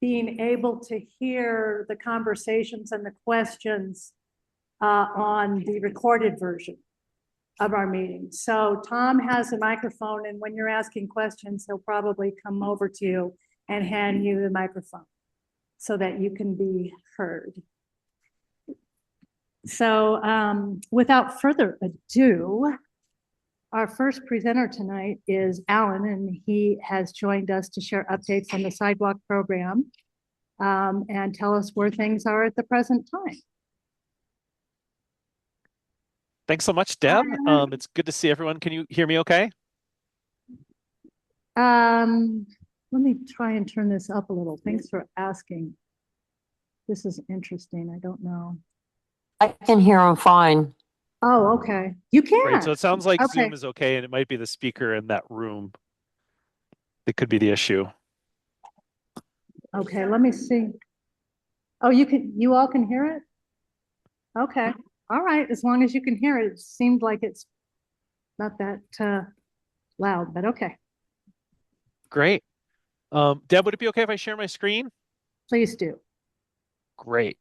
being able to hear the conversations and the questions on the recorded version of our meeting. So Tom has a microphone, and when you're asking questions, he'll probably come over to you and hand you the microphone so that you can be heard. So without further ado, our first presenter tonight is Alan, and he has joined us to share updates on the sidewalk program and tell us where things are at the present time. Thanks so much, Deb. It's good to see everyone. Can you hear me okay? Let me try and turn this up a little. Thanks for asking. This is interesting. I don't know. I can hear them fine. Oh, okay. You can. Great. So it sounds like Okay. Zoom is okay, and it might be the speaker in that room that could be the issue. Okay, let me see. Oh, you all can hear it? Okay. All right. As long as you can hear it. It seemed like it's not that loud, but okay. Great. Deb, would it be okay if I share my screen? Please do. Great.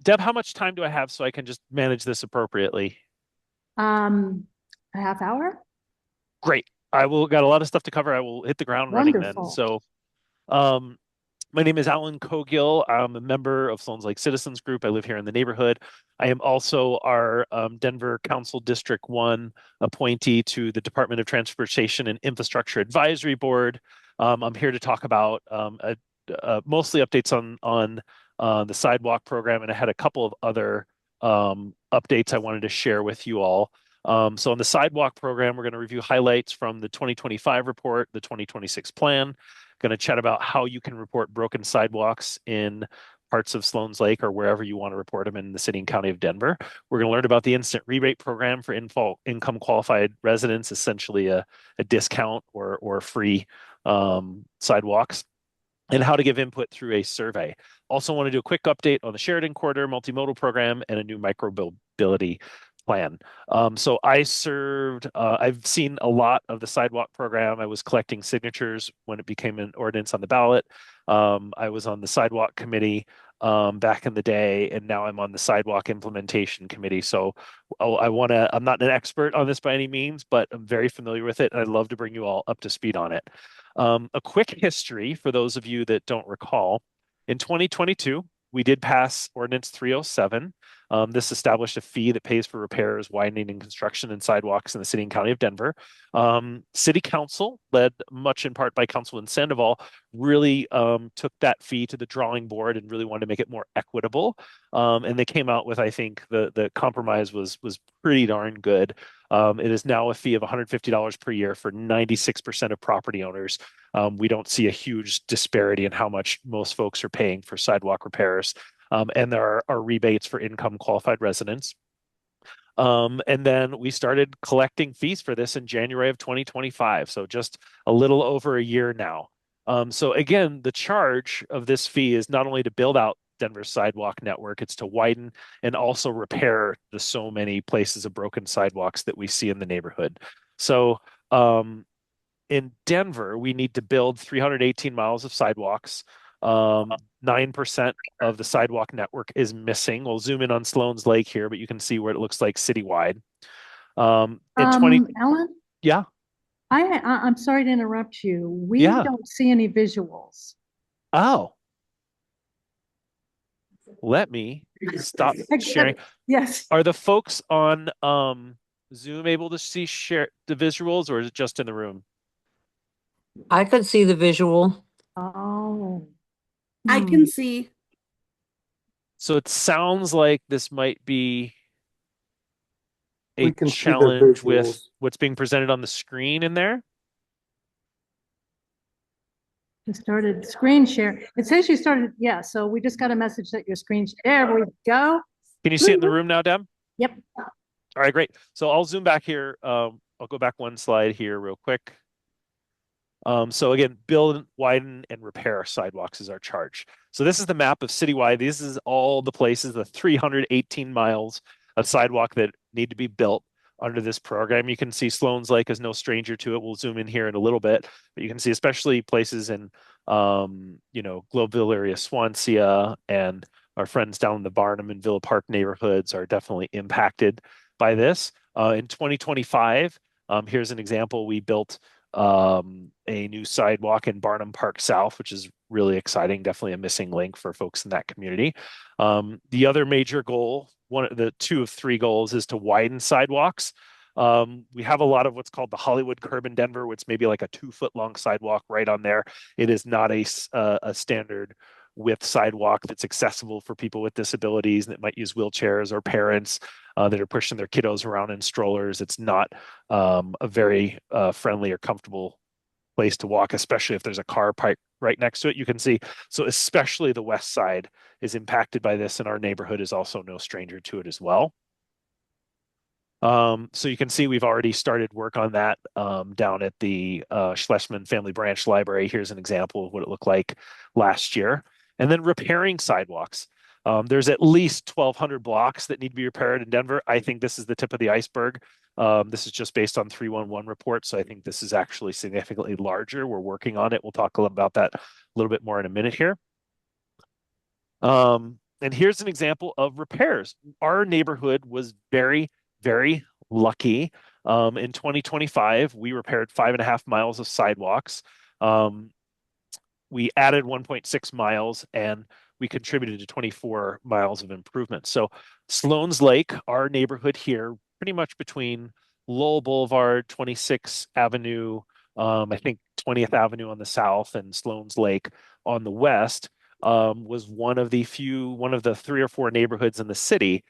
Deb, how much time do I have so I can just manage this appropriately? A half hour? Great. Got a lot of stuff to cover. I will hit the ground running then. So, my name is Alan Cowgill. I'm a member of Sloan's Lake Citizens Group. I live here in the neighborhood. I am also our Denver Council District 1 appointee to the Department of Transportation and Infrastructure Advisory Board. I'm here to talk about mostly updates on the sidewalk program, and I had a couple of other updates I wanted to share with you all. So on the sidewalk program, we're going to review highlights from the 2025 report, the 2026 plan. Going to chat about how you can report broken sidewalks in parts of Sloan's Lake or wherever you want to report them in the city and county of Denver. We're going to learn about the instant rebate program for income qualified residents, essentially a discount or free sidewalks, and how to give input through a survey. Also want to do a quick update on the Sheridan Corridor multimodal program and a new micromobility plan. So I've seen a lot of the sidewalk program. I was collecting signatures when it became an ordinance on the ballot. I was on the sidewalk committee back in the day, and now I'm on the sidewalk implementation committee. So I'm not an expert on this by any means, but I'm very familiar with it, and I'd love to bring you all up to speed on it. A quick history for those of you that don't recall. In 2022, we did pass Ordinance 307. This established a fee that pays for repairs, widening, and construction in sidewalks in the city and county of Denver. City Council, led much in part by Councilman Sandoval, really took that fee to the drawing board and really wanted to make it more equitable. And they came out with, I think, the compromise was pretty darn good. It is now a fee of $150 per year for 96% of property owners. We don't see a huge disparity in how much most folks are paying for sidewalk repairs. And there are rebates for income qualified residents. And then we started collecting fees for this in January of 2025. So just a little over a year now. So again, the charge of this fee is not only to build out Denver's sidewalk network, it's to widen and also repair the so many places of broken sidewalks that we see in the neighborhood. So in Denver, we need to build 318 miles of sidewalks. 9% of the sidewalk network is missing. We'll zoom in on Sloan's Lake here, but you can see what it looks like citywide. Alan? Yeah. I'm sorry to interrupt you. We don't see any visuals. Oh. Let me stop sharing. Yes. Are the folks on Zoom able to share the visuals, or is it just in the room? I could see the visual. Oh. I can see. So it sounds like this might be a challenge with what's being presented on the screen in there. You started screen share. It says you started, yeah. So we just got a message that your screen, there we go. Can you see it in the room now, Deb? Yep. All right, great. So I'll zoom back here. I'll go back one slide here real quick. So again, build, widen, and repair sidewalks is our charge. So this is the map of citywide. This is all the places, the 318 miles of sidewalk that need to be built. under this program. You can see Sloan's Lake is no stranger to it. We'll zoom in here in a little bit, but you can see especially places in, Globeville area, Swansea, and our friends down in the Barnum and Villa Park neighborhoods are definitely impacted by this. In 2025, here's an example. We built a new sidewalk in Barnum Park South, which is really exciting, definitely a missing link for folks in that community. The other major goal, one of the 2 of 3 goals, is to widen sidewalks. We have a lot of what's called the Hollywood curb in Denver, which may be like a 2-foot long sidewalk right on there. It is not a standard width sidewalk that's accessible for people with disabilities that might use wheelchairs or parents that are pushing their kiddos around in strollers. It's not a very friendly or comfortable place to walk, especially if there's a car parked right next to it. You can see, so especially the west side is impacted by this, and our neighborhood is also no stranger to it as well. So you can see we've already started work on that down at the Schlesman Family Branch Library. Here's an example of what it looked like last year. And then repairing sidewalks. There's at least 1,200 blocks that need to be repaired in Denver. I think this is the tip of the iceberg. This is just based on 311 reports, so I think this is actually significantly larger. We're working on it. We'll talk about that a little bit more in a minute here. And here's an example of repairs. Our neighborhood was very, very lucky. In 2025, we repaired 5.5 miles of sidewalks. We added 1.6 miles, and we contributed to 24 miles of improvement. So Sloan's Lake, our neighborhood here, pretty much between Lowell Boulevard, 26th Avenue, I think 20th Avenue on the south, and Sloan's Lake on the west, was one of the 3 or 4 neighborhoods in the city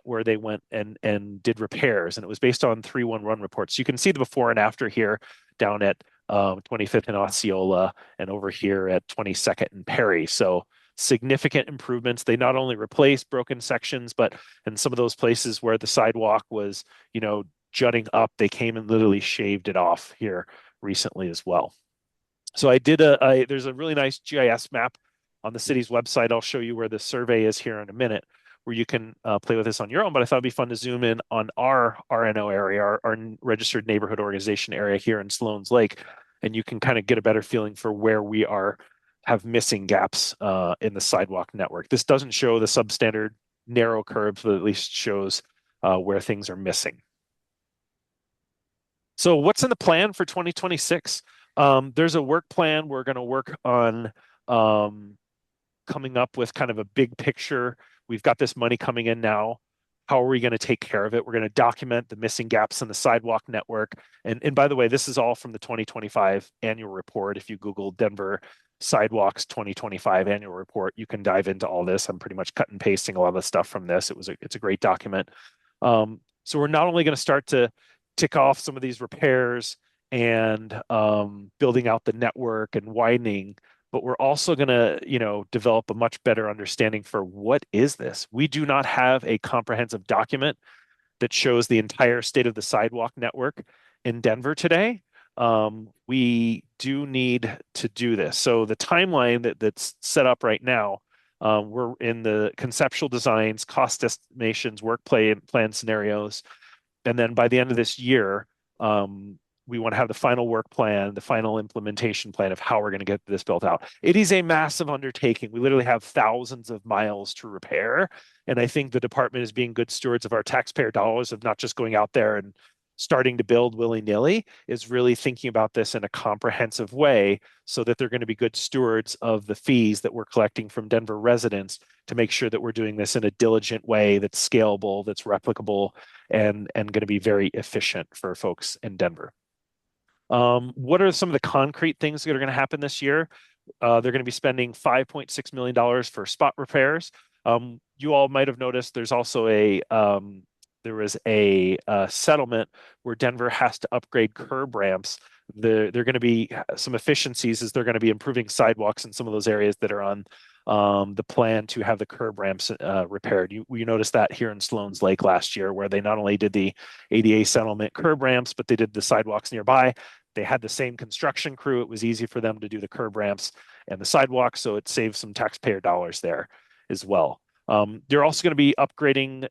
where they went and did repairs, and it was based on 311 reports. You can see the before and after here down at 25th and Osceola, and over here at 22nd and Perry. So significant improvements. They not only replaced broken sections, but in some of those places where the sidewalk was, jutting up, they came and literally shaved it off here recently as well. So there's a really nice GIS map on the city's website. I'll show you where the survey is here in a minute, where you can play with this on your own, but I thought it'd be fun to zoom in on our RNO area, our registered neighborhood organization area here in Sloan's Lake, and you can kind of get a better feeling for where we have missing gaps in the sidewalk network. This doesn't show the substandard narrow curbs, but at least shows where things are missing. So what's in the plan for 2026? There's a work plan. We're going to work on coming up with kind of a big picture. We've got this money coming in now. How are we going to take care of it? We're going to document the missing gaps in the sidewalk network. And by the way, this is all from the 2025 annual report. If you Google Denver Sidewalks 2025 annual report, you can dive into all this. I'm pretty much cut and pasting a lot of the stuff from this. It's a great document. So we're not only going to start to tick off some of these repairs and building out the network and widening, but we're also going to, develop a much better understanding for what is this? We do not have a comprehensive document that shows the entire state of the sidewalk network in Denver today. We do need to do this. So the timeline that's set up right now, we're in the conceptual designs, cost estimations, work plan scenarios, and then by the end of this year, we want to have the final work plan, the final implementation plan of how we're going to get this built out. It is a massive undertaking. We literally have thousands of miles to repair. And I think the department is being good stewards of our taxpayer dollars, of not just going out there and starting to build willy-nilly, is really thinking about this in a comprehensive way so that they're going to be good stewards of the fees that we're collecting from Denver residents to make sure that we're doing this in a diligent way that's scalable, that's replicable, and going to be very efficient for folks in Denver. What are some of the concrete things that are going to happen this year? They're going to be spending $5.6 million for spot repairs. You all might have noticed there's also there was a settlement where Denver has to upgrade curb ramps. There are going to be some efficiencies as they're going to be improving sidewalks in some of those areas that are on the plan to have the curb ramps repaired. You noticed that here in Sloan's Lake last year, where they not only did the ADA settlement curb ramps, but they did the sidewalks nearby. They had the same construction crew. It was easy for them to do the curb ramps and the sidewalks, so it saved some taxpayer dollars there as well. They're also going to be upgrading,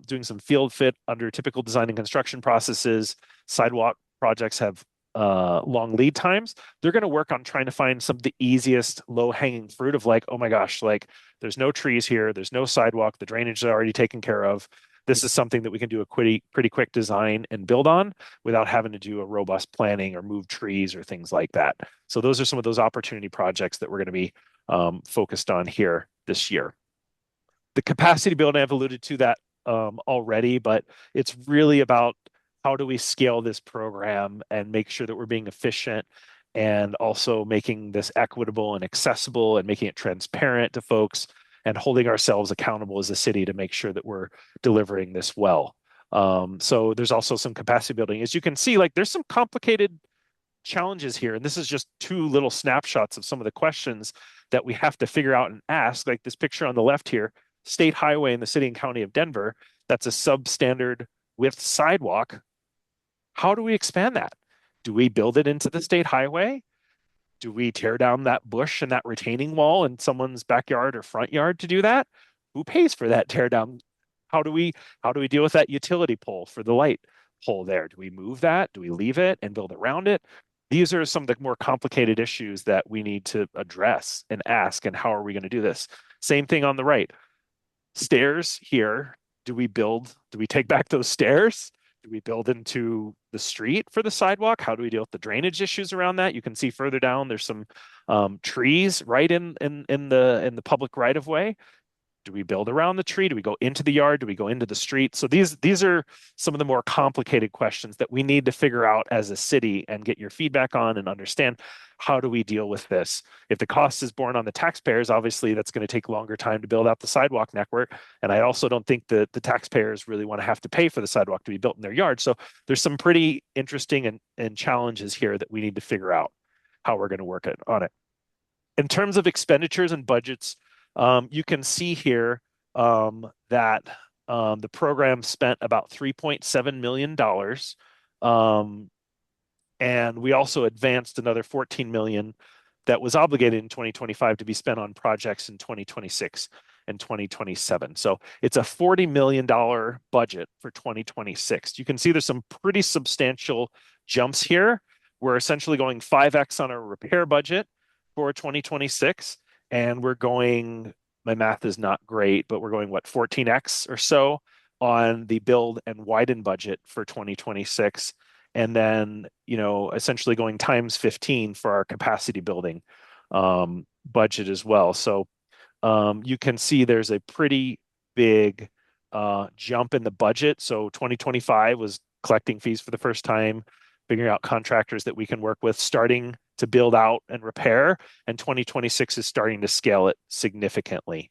doing some field fit under typical design and construction processes. Sidewalk projects have long lead times. They're going to work on trying to find some of the easiest low-hanging fruit of like, oh my gosh, like there's no trees here, there's no sidewalk, the drainage is already taken care of. This is something that we can do a pretty quick design and build on without having to do a robust planning or move trees or things like that. So those are some of those opportunity projects that we're going to be focused on here this year. The capacity building, I've alluded to that already, but it's really about how do we scale this program and make sure that we're being efficient and also making this equitable and accessible and making it transparent to folks and holding ourselves accountable as a city to make sure that we're delivering this well. So there's also some capacity building. As you can see, like there's some complicated challenges here. And this is just two little snapshots of some of the questions that we have to figure out and ask. Like this picture on the left here, state highway in the city and county of Denver, that's a substandard width sidewalk. How do we expand that? Do we build it into the state highway? Do we tear down that bush and that retaining wall in someone's backyard or front yard to do that? Who pays for that tear down? How do we deal with that utility pole for the light pole there? Do we move that? Do we leave it and build around it? These are some of the more complicated issues that we need to address and ask, and how are we going to do this? Same thing on the right. Stairs here. Do we take back those stairs? Do we build into the street for the sidewalk? How do we deal with the drainage issues around that? You can see further down, there's some trees right in the public right of way. Do we build around the tree? Do we go into the yard? Do we go into the street? So these are some of the more complicated questions that we need to figure out as a city and get your feedback on and understand. How do we deal with this? If the cost is borne on the taxpayers, obviously that's going to take longer time to build out the sidewalk network. And I also don't think that the taxpayers really want to have to pay for the sidewalk to be built in their yard. So there's some pretty interesting and challenges here that we need to figure out how we're going to work on it. In terms of expenditures and budgets, you can see here that the program spent about $3.7 million. And we also advanced another $14 million that was obligated in 2025 to be spent on projects in 2026 and 2027. So it's a $40 million budget for 2026. You can see there's some pretty substantial jumps here. We're essentially going 5x on our repair budget for 2026. And we're going, my math is not great, but we're going, 14x or so on the build and widen budget for 2026. And then, essentially going times 15 for our capacity building budget as well. So you can see there's a pretty big jump in the budget. So 2025 was collecting fees for the first time, figuring out contractors that we can work with, starting to build out and repair. And 2026 is starting to scale it significantly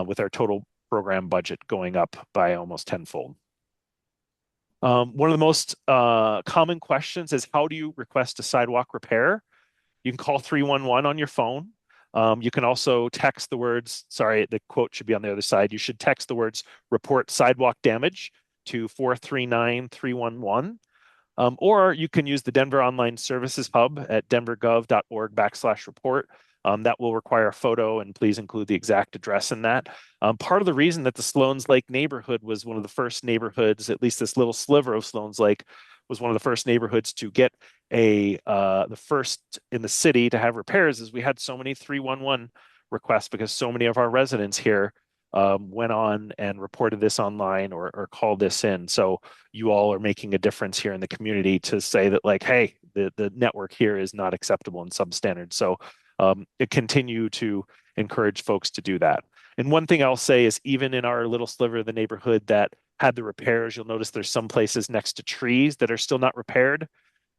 with our total program budget going up by almost tenfold. One of the most common questions is, how do you request a sidewalk repair? You can call 311 on your phone. You can also text the words, sorry, the quote should be on the other side. You should text the words "report sidewalk damage" to 439-311. Or you can use the Denver Online Services Hub at denvergov.org/report. That will require a photo, and please include the exact address in that. Part of the reason that the Sloan's Lake neighborhood was one of the first neighborhoods, at least this little sliver of Sloan's Lake, was one of the first neighborhoods to get the first in the city to have repairs, is we had so many 311 requests because so many of our residents here went on and reported this online or called this in. So you all are making a difference here in the community to say that, like, hey, the network here is not acceptable and substandard. So it continue to encourage folks to do that. And one thing I'll say is, even in our little sliver of the neighborhood that had the repairs, you'll notice there's some places next to trees that are still not repaired.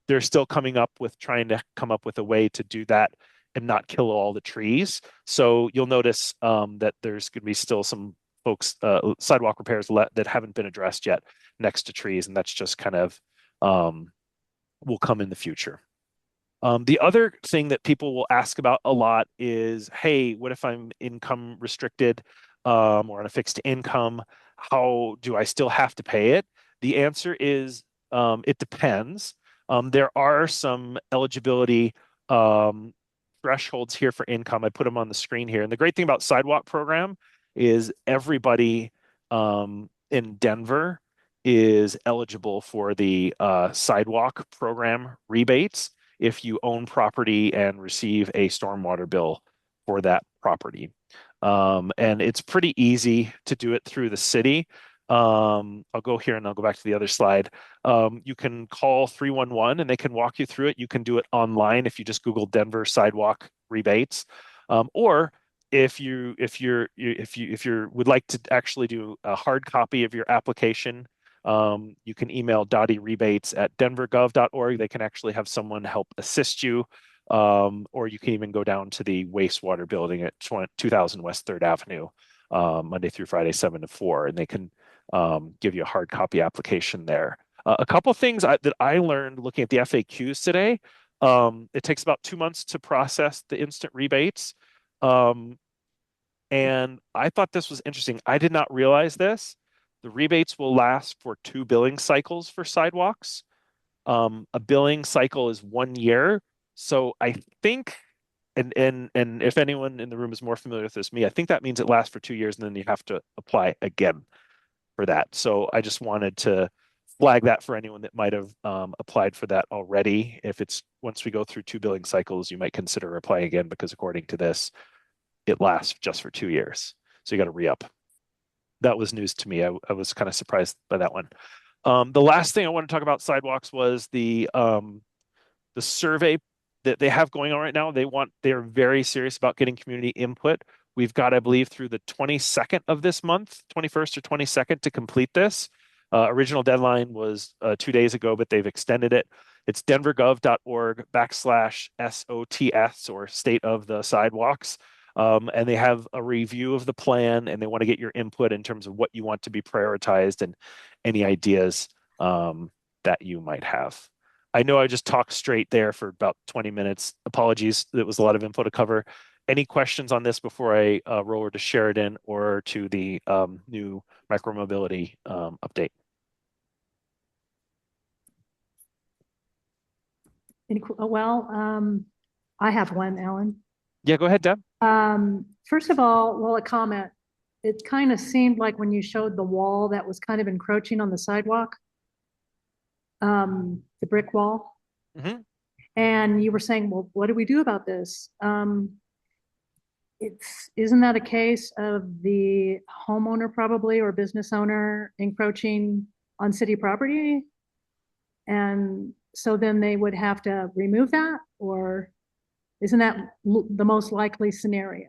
They're still trying to come up with a way to do that and not kill all the trees. So you'll notice that there's going to be still some folks, sidewalk repairs that haven't been addressed yet next to trees. And that's just kind of will come in the future. The other thing that people will ask about a lot is, hey, what if I'm income restricted or on a fixed income? How do I still have to pay it? The answer is it depends. There are some eligibility thresholds here for income. I put them on the screen here. And the great thing about Sidewalk Program is everybody in Denver is eligible for the sidewalk program rebates if you own property and receive a stormwater bill for that property. And it's pretty easy to do it through the city. I'll go here and I'll go back to the other slide. You can call 311 and they can walk you through it. You can do it online if you just Google Denver sidewalk rebates. Or if you would like to actually do a hard copy of your application, you can email dottyrebates@denvergov.org. They can actually have someone help assist you. Or you can even go down to the wastewater building at 2000 West 3rd Avenue, Monday through Friday, 7 to 4, and they can give you a hard copy application there. A couple things that I learned looking at the FAQs today, it takes about 2 months to process the instant rebates. And I thought this was interesting. I did not realize this. The rebates will last for 2 billing cycles for sidewalks. A billing cycle is 1 year. So I think, and if anyone in the room is more familiar with this than me, I think that means it lasts for 2 years and then you have to apply again for that. So I just wanted to flag that for anyone that might have applied for that already. If it's once we go through 2 billing cycles, you might consider applying again because according to this, it lasts just for 2 years. So you got to re-up. That was news to me. I was kind of surprised by that one. The last thing I want to talk about sidewalks was the survey that they have going on right now. They're very serious about getting community input. We've got, I believe, through the 22nd of this month, 21st or 22nd to complete this. Original deadline was 2 days ago, but they've extended it. It's denvergov.org/SOTS or State of the Sidewalks. And they have a review of the plan and they want to get your input in terms of what you want to be prioritized and any ideas that you might have. I know I just talked straight there for about 20 minutes. Apologies, it was a lot of info to cover. Any questions on this before I roll over to Sheridan or to the new micromobility update? I have one, Alan. Yeah, go ahead, Deb. First of all, well, a comment. It kind of seemed like when you showed the wall that was kind of encroaching on the sidewalk, the brick wall. Mm-hmm. And you were saying, well, what do we do about this? Isn't that a case of the homeowner probably or business owner encroaching on city property? And so then they would have to remove that, or isn't that the most likely scenario?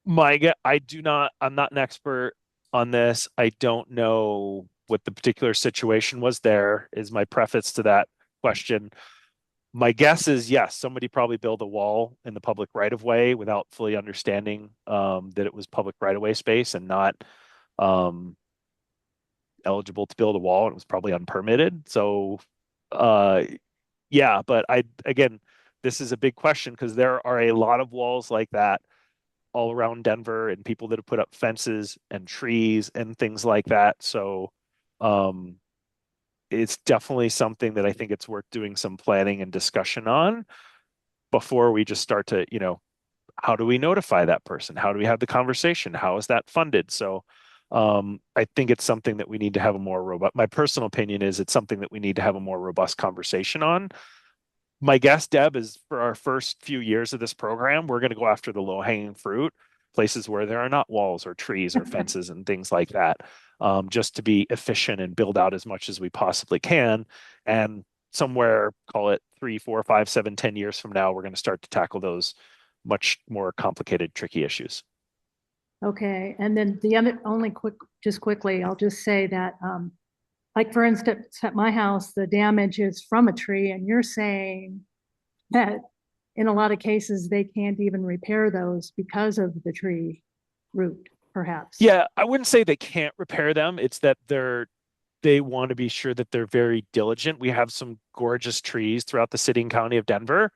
I'm not an expert on this. I don't know what the particular situation was there, is my preface to that question. My guess is yes, somebody probably built a wall in the public right of way without fully understanding that it was public right of way space and not eligible to build a wall. It was probably unpermitted. So yeah, but again, this is a big question because there are a lot of walls like that all around Denver and people that have put up fences and trees and things like that. So it's definitely something that I think it's worth doing some planning and discussion on before we just start to, how do we notify that person? How do we have the conversation? How is that funded? So I think it's something that we need to have a more robust, my personal opinion is it's something that we need to have a more robust conversation on. My guess, Deb, is for our first few years of this program, we're going to go after the low-hanging fruit, places where there are not walls or trees or fences and things like that, just to be efficient and build out as much as we possibly can. And somewhere, call it 3, 4, 5, 7, 10 years from now, we're going to start to tackle those much more complicated, tricky issues. Okay, and then the other quickly, I'll just say that like for instance, at my house, the damage is from a tree, and you're saying that in a lot of cases, they can't even repair those because of the tree root, perhaps. Yeah, I wouldn't say they can't repair them. It's that they want to be sure that they're very diligent. We have some gorgeous trees throughout the city and county of Denver,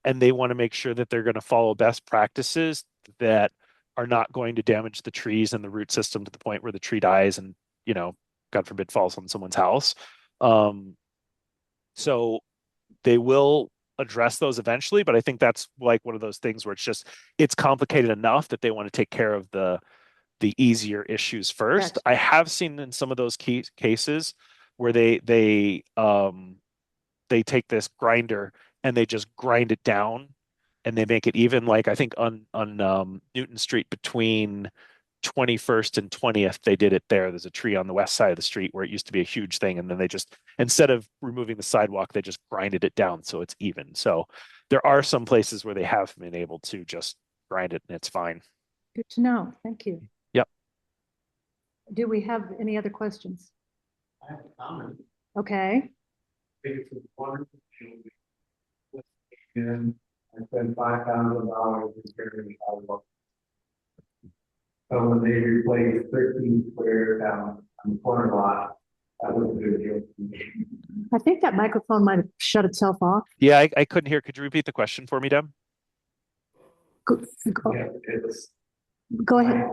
and they want to make sure that they're going to follow best practices that are not going to damage the trees and the root system to the point where the tree dies and, God forbid, falls on someone's house. So they will address those eventually, but I think that's like one of those things where it's complicated enough that they want to take care of the the easier issues first. Gotcha. I have seen in some of those cases where they take this grinder and they just grind it down and they make it even. Like I think on Newton Street between 21st and 20th, they did it there. There's a tree on the west side of the street where it used to be a huge thing, and then they just, instead of removing the sidewalk, they just grinded it down so it's even. So there are some places where they have been able to just grind it and it's fine. Good to know. Thank you. Yep. Do we have any other questions? I have a comment. Okay. I think it's important. And I spent $5,000 repairing the sidewalk. So when they replaced 13 square down on the corner lot, that was a good deal. I think that microphone might have shut itself off. Yeah, I couldn't hear. Could you repeat the question for me, Deb? Yeah, it's Go ahead.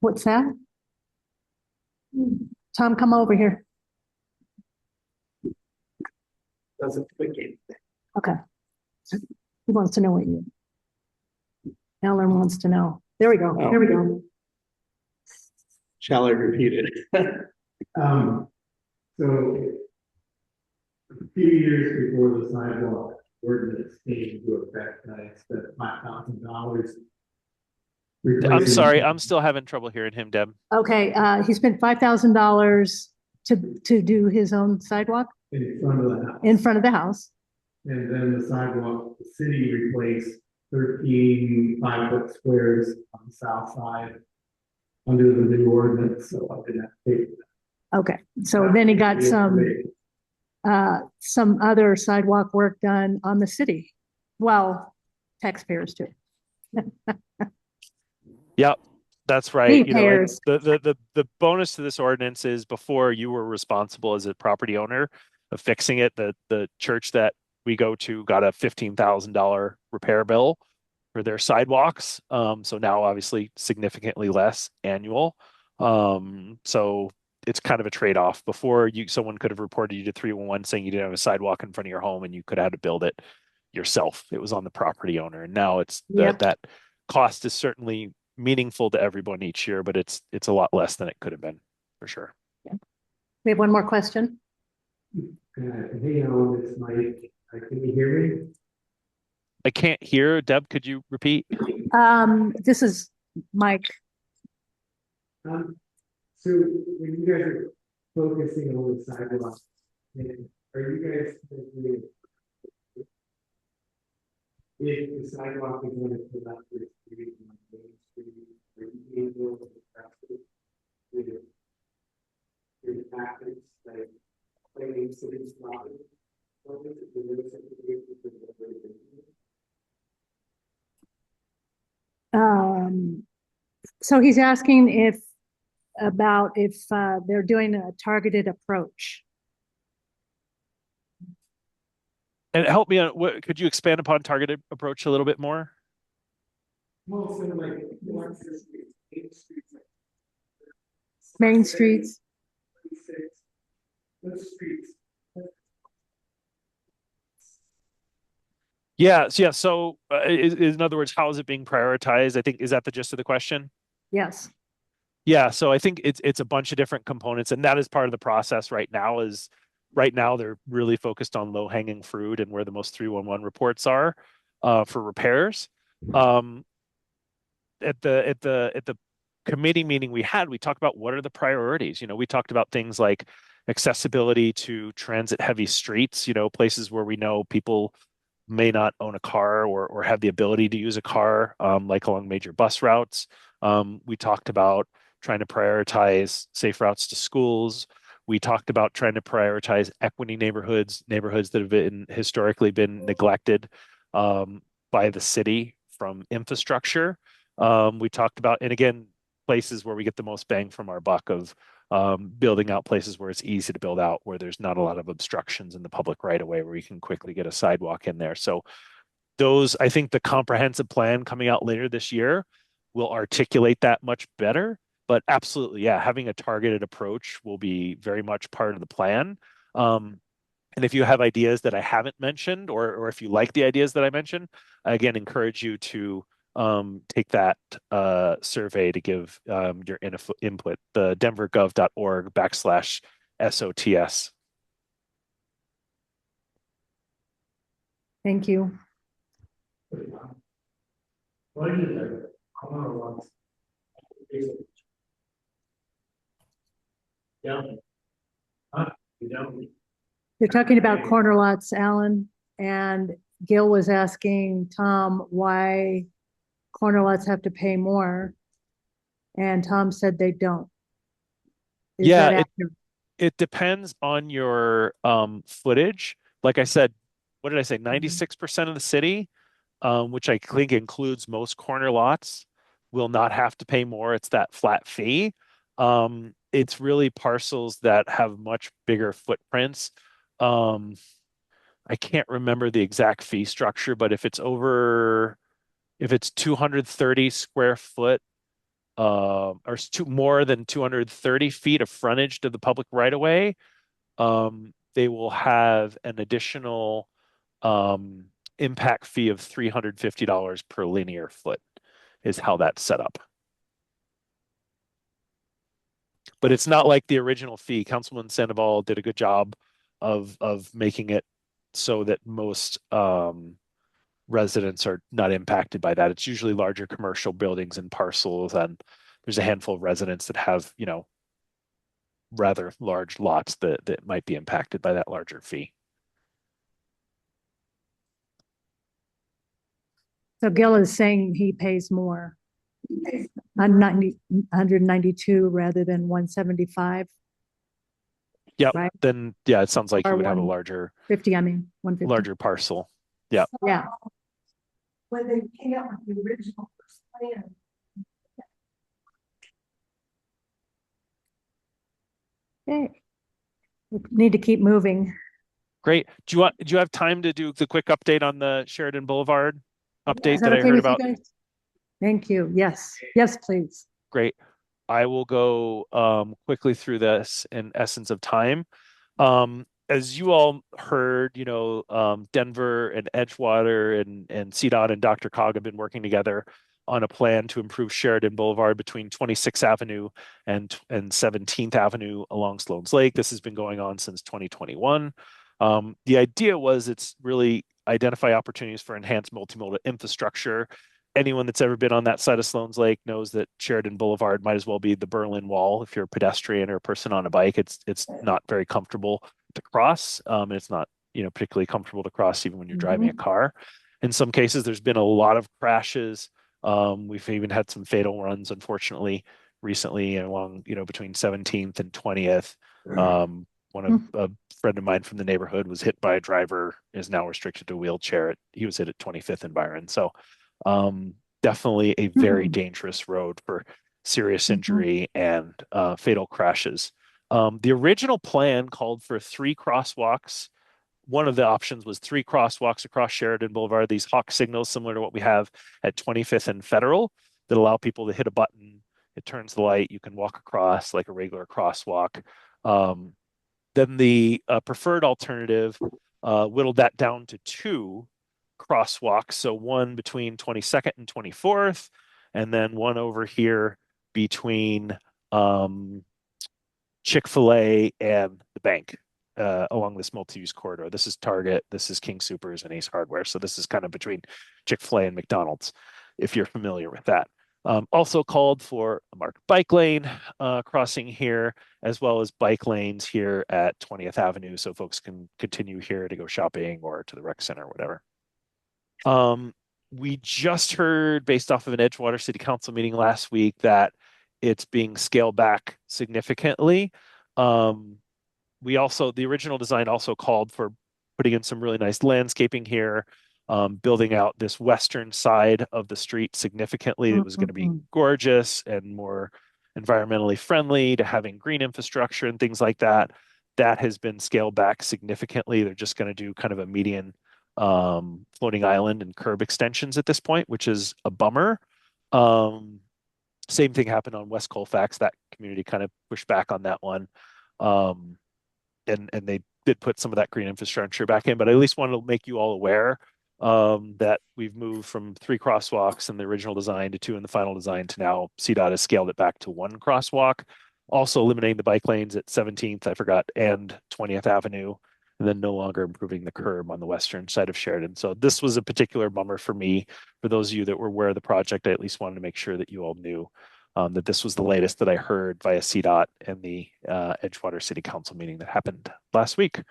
What's that? Tom, come over here. doesn't click it. Okay. He wants to know what you. Alan wants to know. There we go. There we go. Shall I repeat it? So a few years before the sidewalk ordinance came into effect, I spent $5,000. I'm sorry, I'm still having trouble hearing him, Deb. Okay, he spent $5,000 to do his own sidewalk in front of the house. in front of the house. And then the sidewalk, the city replaced 13 5-foot squares on the south side under the new ordinance, so I didn't have to pay for that. Okay, so then he got some other sidewalk work done on the city. Well, taxpayers too. Yep, that's right. You know, Repairs. the bonus to this ordinance is before you were responsible as a property owner of fixing it. The church that we go to got a $15,000 repair bill for their sidewalks. So now obviously significantly less annual. So it's kind of a trade-off. Before someone could have reported you to 311 saying you didn't have a sidewalk in front of your home and you could have had to build it yourself. It was on the property owner. And now it's that cost is certainly meaningful to everyone each year, but it's a lot less than it could have been for sure. Yeah. We have one more question. Hey, Alan, it's Mike. Can you hear me? I can't hear. Deb, could you repeat? This is Mike. So when you guys are focusing on the sidewalk, are you guys thinking if the sidewalk is going to put up the street on Main Street, are you able to address it with tactics like playing city's property? So he's asking if they're doing a targeted approach. And help me on could you expand upon targeted approach a little bit more? Well, so like Main streets. Those streets. Yeah. So in other words, how is it being prioritized? I think, is that the gist of the question? Yes. Yeah. So I think it's a bunch of different components, and that is part of the process right now. Right now they're really focused on low hanging fruit and where the most 311 reports are for repairs. At the committee meeting we talked about what are the priorities. We talked about things like accessibility to transit heavy streets, places where we know people may not own a car or have the ability to use a car, like along major bus routes. We talked about trying to prioritize safe routes to schools. We talked about trying to prioritize equity neighborhoods that have historically been neglected by the city from infrastructure. We talked about, and again, places where we get the most bang from our buck of building out places where it's easy to build out, where there's not a lot of obstructions in the public right of way, where you can quickly get a sidewalk in there. So I think the comprehensive plan coming out later this year will articulate that much better. But absolutely, yeah, having a targeted approach will be very much part of the plan. And if you have ideas that I haven't mentioned, or if you like the ideas that I mentioned, I again encourage you to take that survey to give your input. The denvergov.org/SOTS. Thank you. What is it? Corner lots. Yeah. Huh? You're talking about corner lots, Alan, and Gil was asking Tom why corner lots have to pay more. And Tom said they don't. Is Yeah, that accurate? it depends on your footage. Like I said, what did I say? 96% of the city, which I think includes most corner lots, will not have to pay more. It's that flat fee. It's really parcels that have much bigger footprints. I can't remember the exact fee structure, but if it's 230 square foot, or more than 230 feet of frontage to the public right of way, they will have an additional impact fee of $350 per linear foot, is how that's set up. But it's not like the original fee. Councilman Sandoval did a good job of making it so that most residents are not impacted by that. It's usually larger commercial buildings and parcels, and there's a handful of residents that have, rather large lots that might be impacted by that larger fee. So Gil is saying he pays more. 192 rather than 175. Yep. Right. Then yeah, it sounds like Or you would have a larger 50, I mean 150. larger parcel. Yeah. Yeah. When they came out with the original first plan. Okay. We need to keep moving. Great. Do you have time to do the quick update on the Sheridan Boulevard update Is that I okay heard with you about? guys? Thank you. Yes. Yes, please. Great. I will go quickly through this in essence of time. As you all heard, Denver and Edgewater and CDOT and Dr. Cog have been working together on a plan to improve Sheridan Boulevard between 26th Avenue and 17th Avenue along Sloan's Lake. This has been going on since 2021. The idea was it's really identify opportunities for enhanced multimodal infrastructure. Anyone that's ever been on that side of Sloan's Lake knows that Sheridan Boulevard might as well be the Berlin Wall if you're a pedestrian or a person on a bike. It's not very comfortable to cross, and it's not particularly comfortable to cross even when you're driving a car. In some cases, there's been a lot of crashes. We've even had some fatal runs, unfortunately, recently along between 17th and 20th. A friend of mine from the neighborhood was hit by a driver, is now restricted to a wheelchair. He was hit at 25th and Byron. So definitely a very dangerous road for serious injury and fatal crashes. The original plan called for 3 crosswalks. One of the options was 3 crosswalks across Sheridan Boulevard, these hawk signals similar to what we have at 25th and Federal that allow people to hit a button. It turns the light. You can walk across like a regular crosswalk. Then the preferred alternative whittled that down to 2 crosswalks. So one between 22nd and 24th, and then one over here between Chick-fil-A and the bank along this multi-use corridor. This is Target, this is King Soopers and Ace Hardware. So this is kind of between Chick-fil-A and McDonald's, if you're familiar with that. Also called for a marked bike lane crossing here, as well as bike lanes here at 20th Avenue, so folks can continue here to go shopping or to the rec center, whatever. We just heard, based off of an Edgewater City Council meeting last week, that it's being scaled back significantly. The original design also called for putting in some really nice landscaping here, building out this western side of the street significantly. It was going to be gorgeous and more environmentally friendly, to having green infrastructure and things like that. That has been scaled back significantly. They're just going to do kind of a median floating island and curb extensions at this point, which is a bummer. Same thing happened on West Colfax. That community kind of pushed back on that one. And they did put some of that green infrastructure back in, but I at least wanted to make you all aware that we've moved from 3 crosswalks in the original design to 2 in the final design to now CDOT has scaled it back to 1 crosswalk, also eliminating the bike lanes at 17th, I forgot, and 20th Avenue, and then no longer improving the curb on the western side of Sheridan. So this was a particular bummer for me. For those of you that were aware of the project, I at least wanted to make sure that you all knew that this was the latest that I heard via CDOT and the Edgewater City Council meeting that happened last week.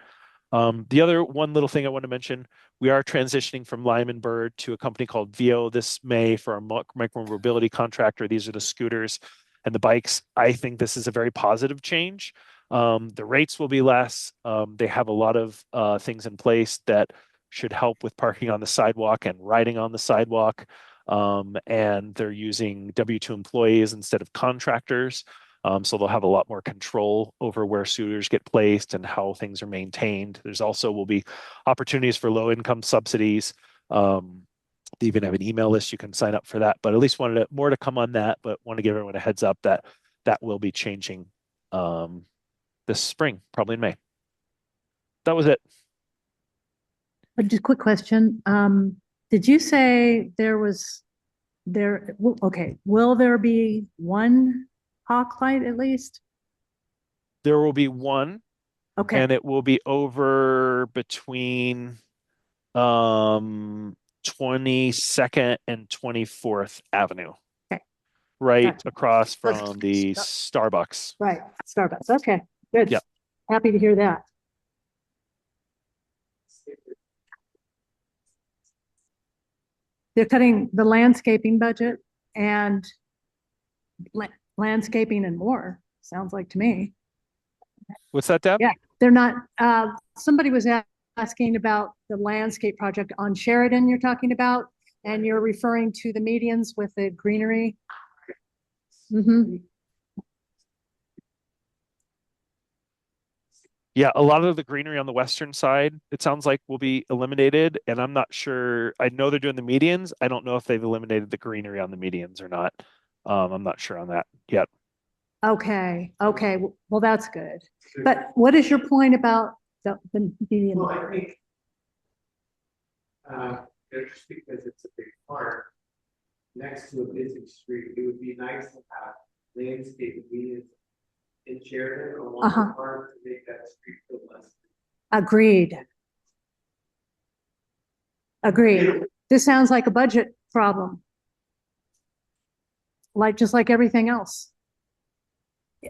The other one little thing I want to mention, we are transitioning from Lyman Bird to a company called VO this May for our micromobility contractor. These are the scooters and the bikes. I think this is a very positive change. The rates will be less. They have a lot of things in place that should help with parking on the sidewalk and riding on the sidewalk. And they're using W-2 employees instead of contractors. So they'll have a lot more control over where scooters get placed and how things are maintained. There's also will be opportunities for low income subsidies. They even have an email list you can sign up for that, but at least wanted more to come on that, but want to give everyone a heads up that that will be changing this spring, probably in May. That was it. Just a quick question. Did you say okay, will there be 1 hawk light at least? There will be 1. Okay. And it will be over between 22nd and 24th Avenue. Okay. Right Gotcha. across from the Starbucks. Right, Starbucks. Okay, good. Yep. Happy to hear that. They're cutting the landscaping budget and landscaping and more, sounds like to me. What's that, Deb? Yeah, they're not, somebody was asking about the landscape project on Sheridan you're talking about, and you're referring to the medians with the greenery. Mm-hmm. Yeah, a lot of the greenery on the western side, it sounds like, will be eliminated. And I'm not sure. I know they're doing the medians. I don't know if they've eliminated the greenery on the medians or not. I'm not sure on that yet. Okay, okay. Well, that's good. But what is your point about the median? Well, I think just because it's a big park next to a busy street, it would be nice to have landscape medians in Sheridan or one park to make that street feel less. Agreed. Agreed. This sounds like a budget problem. Just like everything else.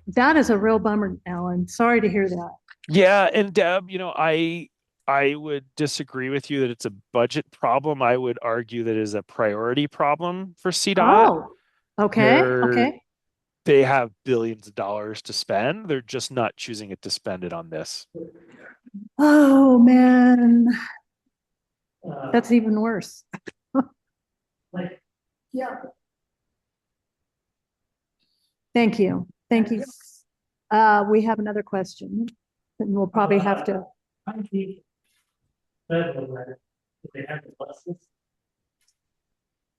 That is a real bummer, Alan. Sorry to hear that. Yeah, and Deb, I would disagree with you that it's a budget problem. I would argue that it is a priority problem for CDOT. Oh, okay, okay. They have billions of dollars to spend. They're just not choosing it to spend it on this. Oh, man. That's even worse. Yeah. Thank you. Thank you. We have another question, and we'll probably have to.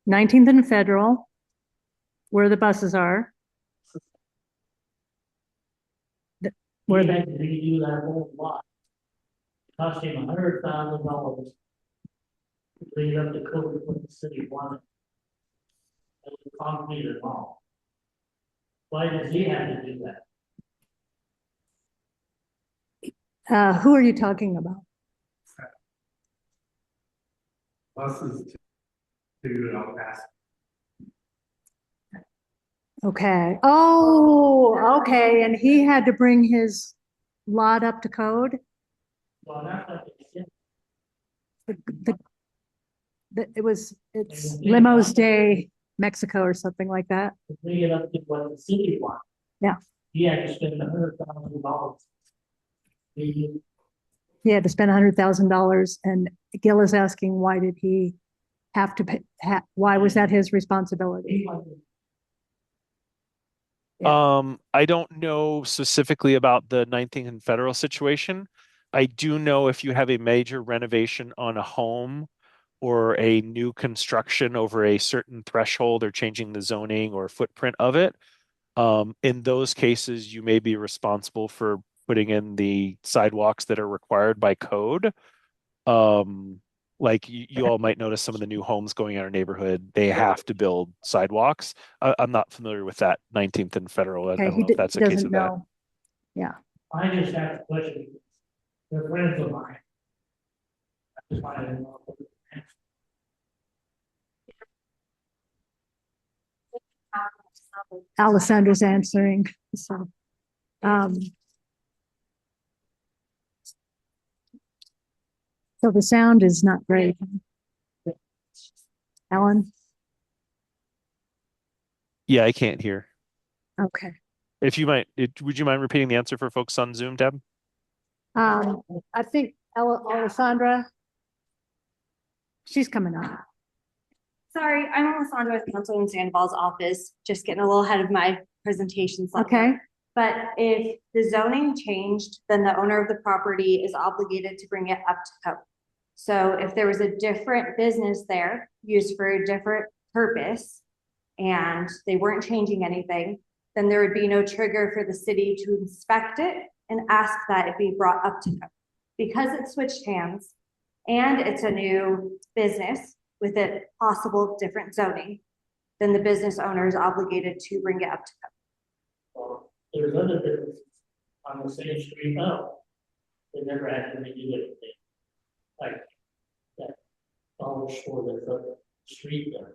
19th and Federal, where the buses are. Where They had to redo that whole lot. Cost him $100,000 to clean up the code what the city wanted. That was concrete and all. Why does he have to do that? Who are you talking about? Buses to El Paso. Okay. Oh, okay. And he had to bring his lot up to code? Well, that's what they said. It's Limos Day, Mexico or something like that. To bring it up to what the city wanted. Yeah. He had to spend $100,000. He had to spend $100,000, and Gil is asking, why did he have to pay? Why was that his responsibility? I don't know specifically about the 19th and Federal situation. I do know if you have a major renovation on a home or a new construction over a certain threshold or changing the zoning or footprint of it, in those cases, you may be responsible for putting in the sidewalks that are required by code. like you all might notice some of the new homes going in our neighborhood, they have to build sidewalks. I'm not familiar with that 19th and Federal. I Okay, don't he know if that's the case doesn't with that. know. Yeah, I just have a question. They're friends of mine. I just wanted to know. Alessandra's answering, so. So the sound is not great. Ellen? Yeah, I can't hear. Okay. If you might, would you mind repeating the answer for folks on Zoom, Deb? I think Alessandra, she's coming on. Sorry, I'm Alessandra with Councilwoman Sandoval's office, just getting a little ahead of my presentation slide. Okay, But if the zoning changed, then the owner of the property is obligated to bring it up to code. So if there was a different business there used for a different purpose and they weren't changing anything, then there would be no trigger for the city to inspect it and ask that it be brought up to code. Because it switched hands and it's a new business with a possible different zoning, then the business owner is obligated to bring it up to code. There's other businesses on the same street now. They never actually do anything. Like that dollar store that's up the street there.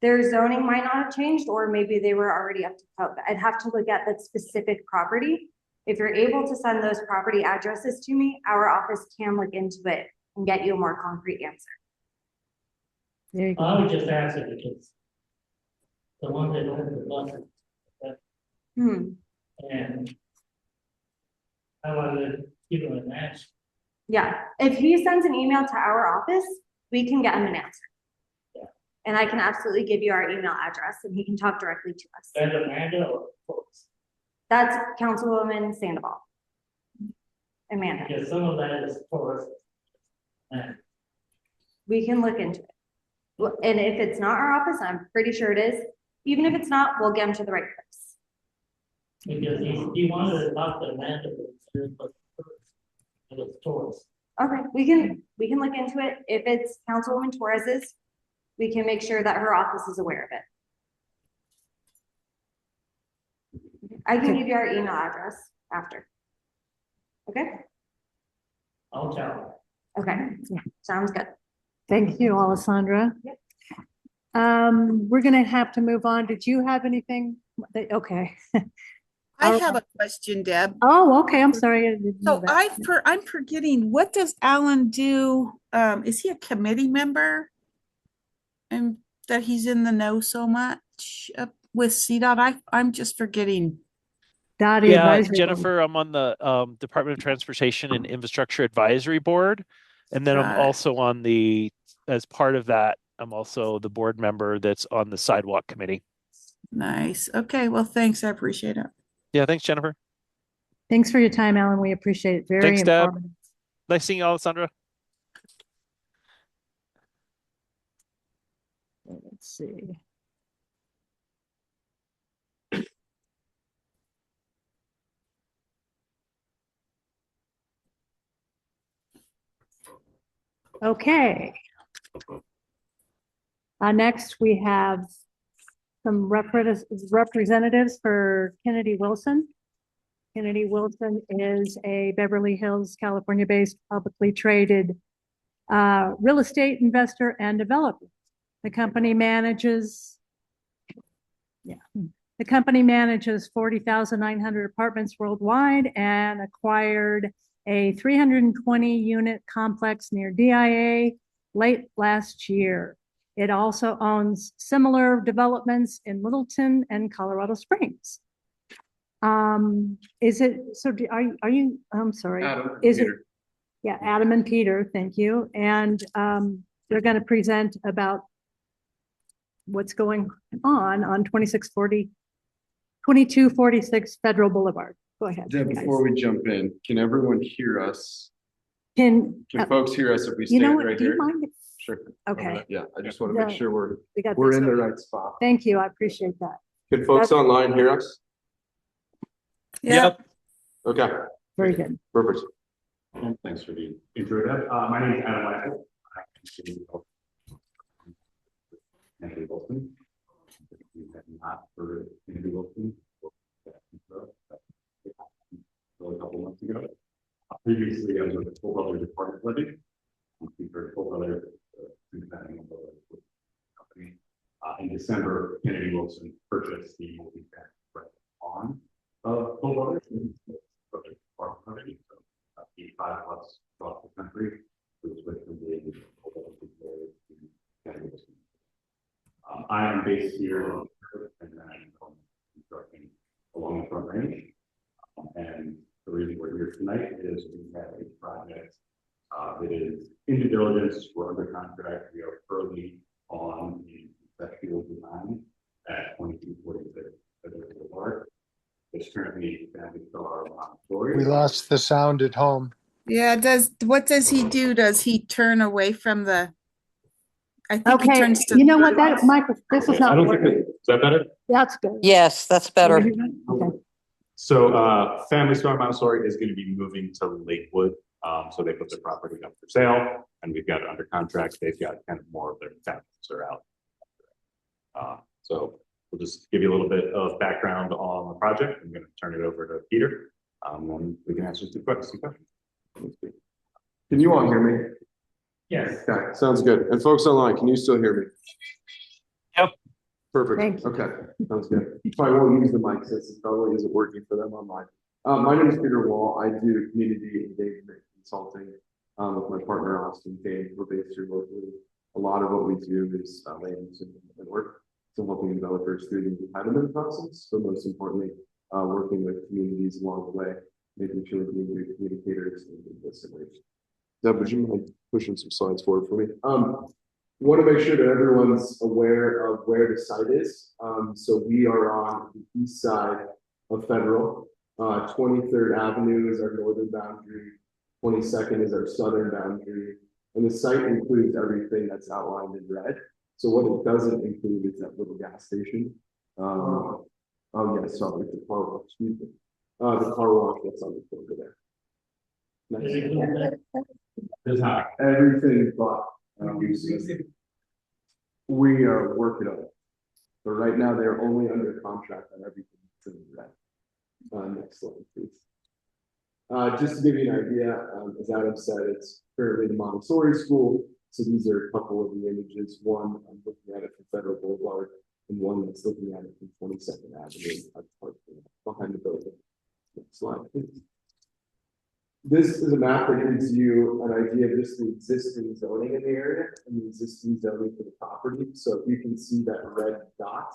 Their zoning might not have changed, or maybe they were already up to code. I'd have to look at that specific property. If you're able to send those property addresses to me, our office can look into it and get you a more concrete answer. there you go. I would just ask it because the one that owns the buses, and I wanted to give him an answer. Yeah, if he sends an email to our office, we can get him an answer. Yeah. And I can absolutely give you our email address and he can talk directly to us. And Amanda or folks. That's Councilwoman Sandoval. Amanda, Because some of that is tourist. And we can look into it. Well, and if it's not our office, I'm pretty sure it is. Even if it's not, we'll get him to the right place. because he wanted to talk to Amanda, but it's tourist. Okay, we can look into it. If it's Councilwoman Torres's, we can make sure that her office is aware of it. I can give you our email address after. Okay? I'll tell her. Okay, sounds good. Thank you, Alessandra. Yep. We're gonna have to move on. Did you have anything? Okay. I have a question, Deb. Oh, okay, I'm sorry. I didn't know So that. I'm forgetting, what does Alan do? Is he a committee member? And that he's in the know so much with CDOT? I'm just forgetting. Dottie Yeah, Advisory Board. Jennifer, I'm on the Department of Transportation and Infrastructure Advisory Board. And then I'm Got it. also on as part of that, I'm also the board member that's on the Sidewalk Committee. Nice. Okay, well, thanks. I appreciate it. Yeah, thanks, Jennifer. Thanks for your time, Alan. We appreciate it. Very Thanks, Deb. informative. Nice seeing you, Alessandra. Let's see. Okay. Next, we have some representatives for Kennedy Wilson. Kennedy Wilson is a Beverly Hills, California-based publicly traded real estate investor and developer. The company manages 40,900 apartments worldwide and acquired a 320 unit complex near DIA late last year. It also owns similar developments in Littleton and Colorado Springs. I'm sorry. Adam, Is Peter. it? Yeah, Adam and Peter, thank you. And they're going to present about what's going on 2246 Federal Boulevard. Go ahead. Deb, guys. before we jump in, can everyone hear us? Can Folks hear us if we you know stand what? right Do you here? mind? Sure. Okay. Yeah, I just want to make sure We got we're this. in the right spot. Thank you. I appreciate that. Can folks online hear us? Yep. Okay, Very good. perfect. Thanks for the intro, Deb. My name is Adam Weichel. Henry Wilson. If you have not heard of Henry Wilson, a couple months ago. Previously, I was with the full other department living. We heard full other company. In December, Kennedy Wilson purchased the multi-family on full other the 5 of us across the country. Was with the I am based here and then I'm constructing along the front range. And the reason we're here tonight is we have a project that is in due diligence. We're under contract. We are early on the conceptual design at 2246 Federal Blvd. It's currently family star Montessori. We lost the sound at home. Yeah, what does he do? Does he turn away from the? I think he Okay, turns to. you know what, that this is I not don't think working. is that better? That's good. Yes, that's better. Okay. So Family Star Montessori is going to be moving to Lakewood. So they put their property up for sale and we've got it under contract. They've got kind of more of their families are out. So we'll just give you a little bit of background on the project. I'm going to turn it over to Peter. And we can answer some questions. Can you all hear me? Yes. Okay, sounds good. And folks online, can you still hear me? Yep. Perfect. Thank you. Okay, sounds good. Probably won't use the mic since it probably isn't working for them online. My name is Peter Wall. I do community engagement consulting with my partner Austin Kane. We're based here locally. A lot of what we do is land and work. So helping developers through the entitlement process, but most importantly, working with communities along the way, making sure we're being good communicators and good listeners. Deb, would you mind pushing some slides forward for me? Want to make sure that everyone's aware of where the site is. So we are on the east side of Federal. 23rd Avenue is our northern boundary. 22nd is our southern boundary. And the site includes everything that's outlined in red. So what it doesn't include is that little gas station. Oh yeah, sorry, the car wash. Excuse me. The car wash that's on the corner there. Next. There's not. Everything but we are working on it. But right now they're only under contract on everything that's in red. Next slide, please. Just to give you an idea, as Adam said, it's currently the Montessori school. So these are a couple of the images. One, I'm looking at it from Federal Blvd, and one that's looking at it from 22nd Avenue behind the building. Next slide, please. This is a map that gives you an idea of just the existing zoning in the area and the existing zoning for the property. So if you can see that red dot,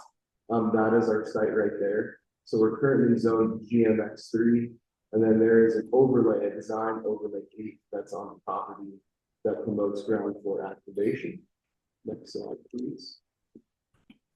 that is our site right there. So we're currently zoned GMX3, and then there is an overlay, a design overlay 8 that's on the property that promotes ground floor activation. Next slide, please.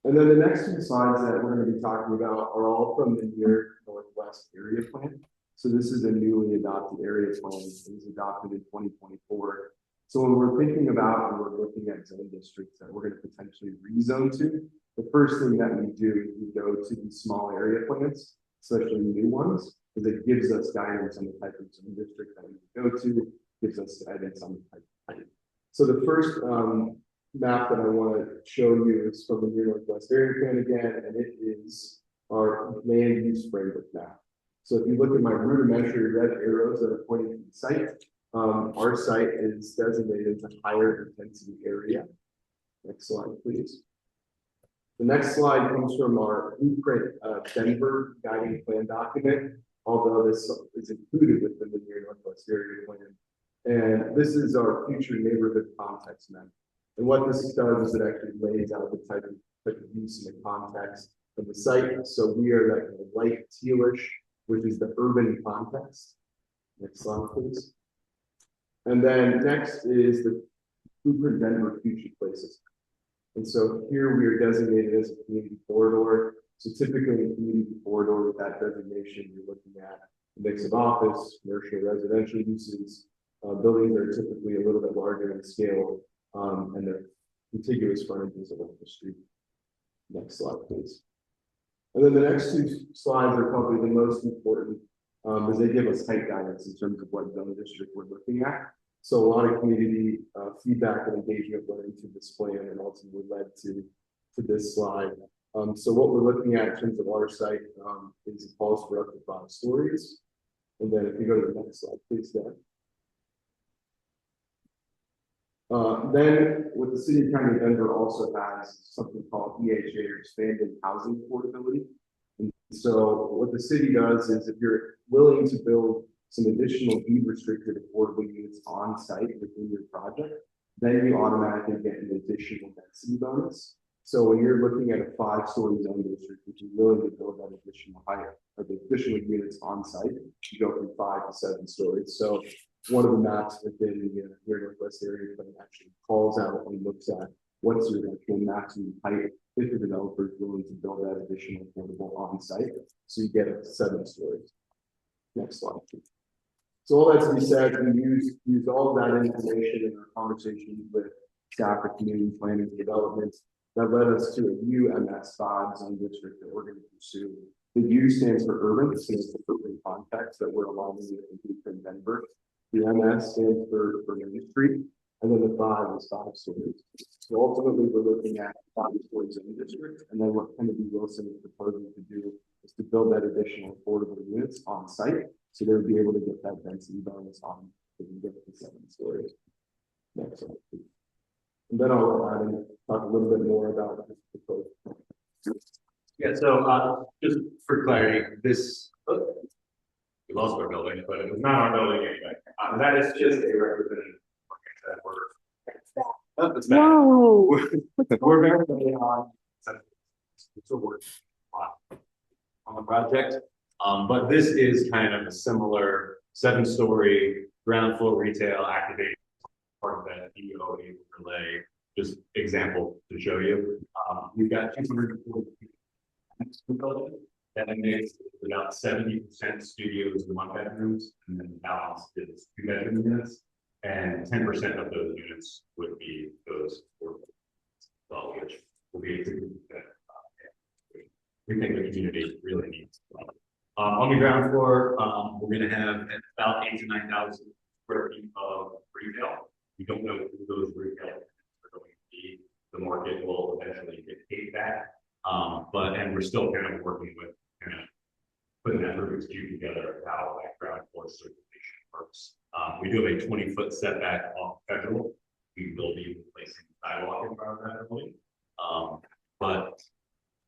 And then the next 2 slides that we're going to be talking about are all from the near northwest area plan. So this is a newly adopted area plan. It was adopted in 2024. So when we're thinking about and we're looking at zone districts that we're going to potentially rezone to, the first thing that we do is we go to these small area plans, especially new ones, because it gives us guidance on the type of zone district that we go to, gives us guidance on the type of plan. So the first map that I want to show you is from the near northwest area plan again, and it is our land use framework map. So if you look at my rudimentary red arrows that are pointing to the site, our site is designated as a higher intensity area. Next slide, please. The next slide comes from our blueprint Denver guiding plan document, although this is included within the near northwest area plan. And this is our future neighborhood context map. And what this does is it actually lays out the type of use and the context of the site. So we are like a light tealish, which is the urban context. Next slide, please. And then next is the Blueprint Denver Future Places. And so here we are designated as a community corridor. So typically in a community corridor with that designation, you're looking at a mix of office, commercial, residential uses. Buildings are typically a little bit larger in scale, and they're contiguous frontages along the street. Next slide, please. And then the next 2 slides are probably the most important, as they give us height guidance in terms of what zone district we're looking at. So a lot of community feedback and engagement went into this plan and ultimately led to this slide. So what we're looking at in terms of our site is it calls for up to 5 stories. And then if you go to the next slide, please, Dan. Then what the city of County of Denver also has something called EHA, or expanded housing affordability. And so what the city does is if you're willing to build some additional deed restricted affordable units on site within your project, then you automatically get an additional density bonus. So when you're looking at a 5-story zone district, which is willing to build that additional height or the additional units on site, you go from 5 to 7 stories. So one of the maps within the here Northwest area plan actually calls out and looks at what's your actual maximum height if the developer is willing to build that additional affordable on site. So you get it to 7 stories. Next slide, please. So all that to be said, we use all of that information in our conversations with staff or community planning and development. That led us to a UMS5 zone district that we're going to pursue. The U stands for urban, it stands for urban context that we're aligning with from Denver. The MS stands for Main Street, and then the 5 is 5 stories. So ultimately, we're looking at 5 stories in the district, and then what Kennedy Wilson is proposing to do is to build that additional affordable units on site, so they would be able to get that density bonus on so we can get to 7 stories. Next slide, please. And then I'll add and talk a little bit more about this proposal. Yeah, so just for clarity, this we lost our building, but it was not our building anyway. That is just a representative that we're it's Whoa. we're very on so we're on the project. But this is kind of a similar 7-story ground floor retail activated part of that DOA overlay. Just example to show you. We've got 240 building that makes about 70% studios and 1-bedrooms, and then the balance is 2-bedroom units, and 10% of those units would be those affordable, which will be a significant. We think the community really needs. On the ground floor, we're going to have about 8,000 to 9,000 square feet of retail. We don't know who those retail are going to be. The market will eventually dictate that. And we're still kind of working with kind of putting that Rubik's Cube together of how that ground floor certification works. We do have a 20-foot setback off Federal. We will be replacing the sidewalk in front of that building. But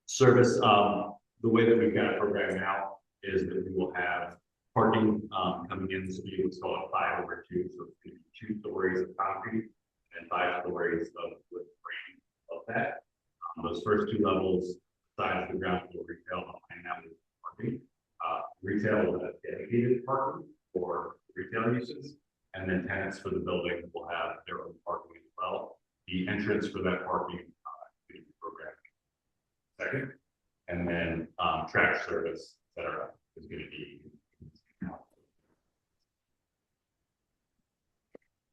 service, the way that we've got it programmed now is that we will have parking coming in. So we would call it 5/2. So it's going to be 2 stories of concrete and 5 stories of wood frame of that. Those first 2 levels, besides the ground floor retail, behind that is parking. Retail will have dedicated parking for retail uses, and then tenants for the building will have their own parking as well. The entrance for that parking is programmed second, and then trash service, etc., is going to be.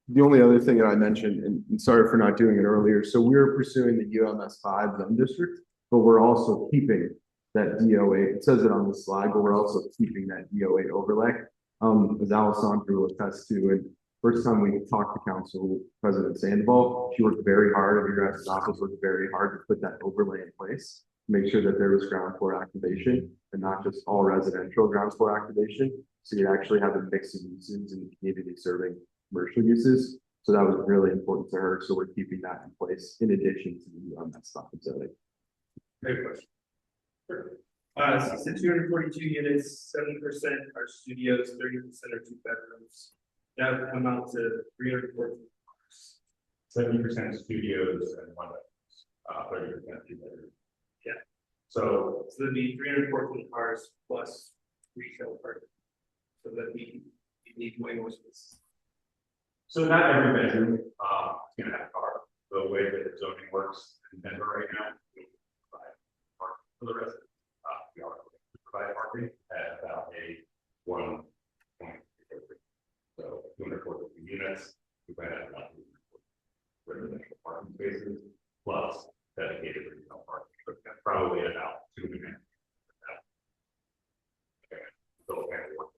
The only other thing that I mentioned, and sorry for not doing it earlier, so we're pursuing the UMS5 zone district, but we're also keeping that DOA. It says it on the slide, but we're also keeping that DOA overlay. As Alessandra will attest to, and first time we talked to Council President Sandoval, she worked very hard, and your guys' office worked very hard to put that overlay in place, to make sure that there was ground floor activation and not just all residential ground floor activation. So you actually have a mix of uses and community serving commercial uses. So that was really important to her. So we're keeping that in place in addition to the UMS5 zoning. Great question. Sure. So 242 units, 70% are studios, 30% are 2-bedrooms. That would come out to 314 cars. 70% studios and 1-bedrooms, 30% 2-bedrooms. Yeah. So there'd be 314 cars plus retail parking. So that we need way more space. So not every bedroom is going to have a car. The way that the zoning works in Denver right now, we provide parking for the residents. We are going to provide parking at about a 1.3. So 240 units, we plan to have about 240 residential parking spaces plus dedicated retail parking. But that's probably about 2 minutes. Okay. So kind of work.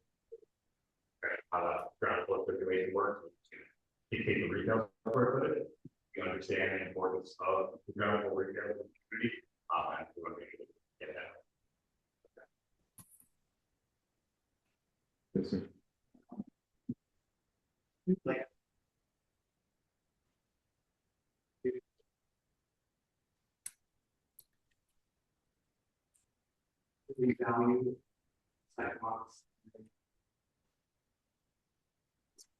Okay. How that ground floor circulation works. dictate the retail square footage. We understand the importance of the ground retail in the community, and we want to make sure we get that. Yes, sir. We value sidewalks.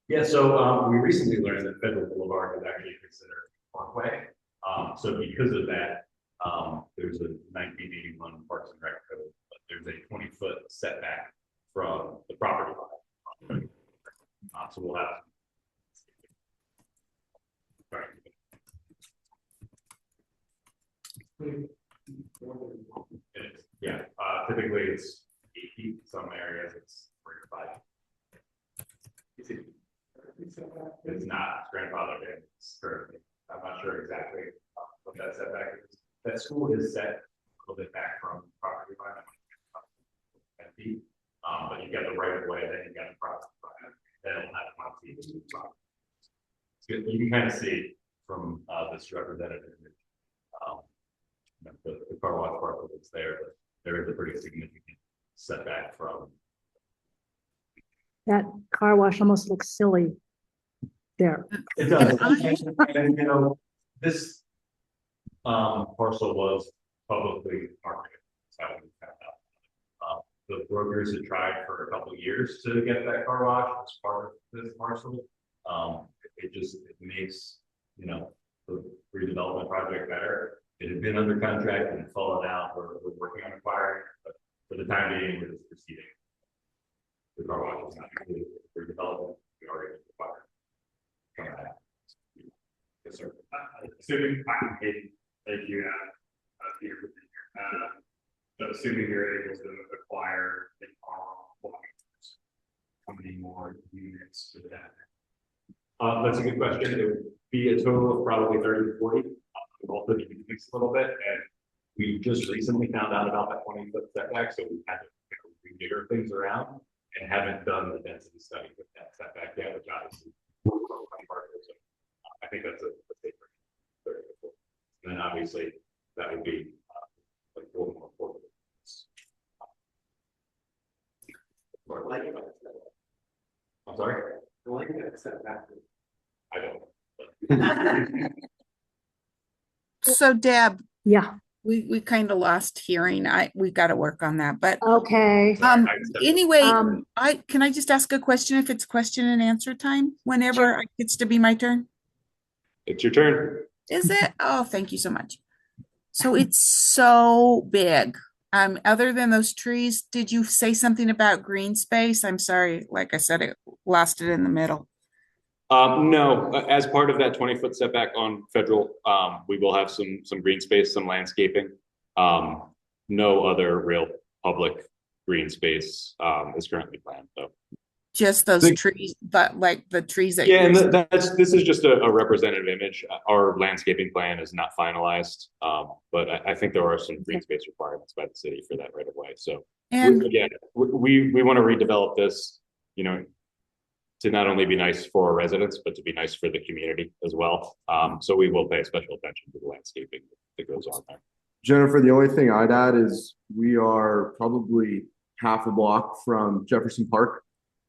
Yeah, so we recently learned that Federal Blvd is actually considered a parkway. So because of that, there's a 1981 Parks and Rec code, but there's a 20-foot setback from the property line. So we'll have. Yeah, typically it's 8 feet. Some areas it's 3 or 5. It's not grandfathered in currently. I'm not sure exactly what that setback is. That school is set a little bit back from property line, 10 feet. But you got the right of way, then you got the property line. Then it'll have 20 feet. It's good. You can kind of see from this representative image, the car wash parcel that's there, but there is a pretty significant setback from. That car wash almost looks silly there. It does. And you know, this parcel was publicly marketed. That's how we found out. The brokers had tried for a couple of years to get that car wash as part of this parcel. It makes, you know, the redevelopment project better. It had been under contract and fallen out. We're working on acquiring, but for the time being, we're just proceeding. The car wash is not included for redevelopment. We already acquired. Yes, sir. Assuming thank you, Peter, for being here. So assuming you're able to acquire the car, how many more units would that? That's a good question. It would be a total of probably 30 to 40. Also, you can mix a little bit, and we just recently found out about that 20-foot setback, so we had to rejigger things around and haven't done the density study with that setback yet, which obviously I think that's a safe range. And then obviously that would be like a little more important. I'm sorry? I like that setback. I don't. So Deb, Yeah, we kind of lost hearing. We got to work on that, but okay. anyway, Um, can I just ask a question if it's question and answer time whenever it gets to be my turn? It's your turn. Is it? Oh, thank you so much. So it's so big. Other than those trees, did you say something about green space? I'm sorry, like I said, it lost it in the middle. No, as part of that 20-foot setback on Federal, we will have some green space, some landscaping. No other real public green space is currently planned, though. Just those trees, but like the trees that. Yeah, and this is just a representative image. Our landscaping plan is not finalized, but I think there are some green space requirements by the city for that right of way. So again, we want to redevelop this, you know, to not only be nice for our residents, but to be nice for the community as well. So we will pay special attention to the landscaping that goes on there. Jennifer, the only thing I'd add is we are probably half a block from Jefferson Park.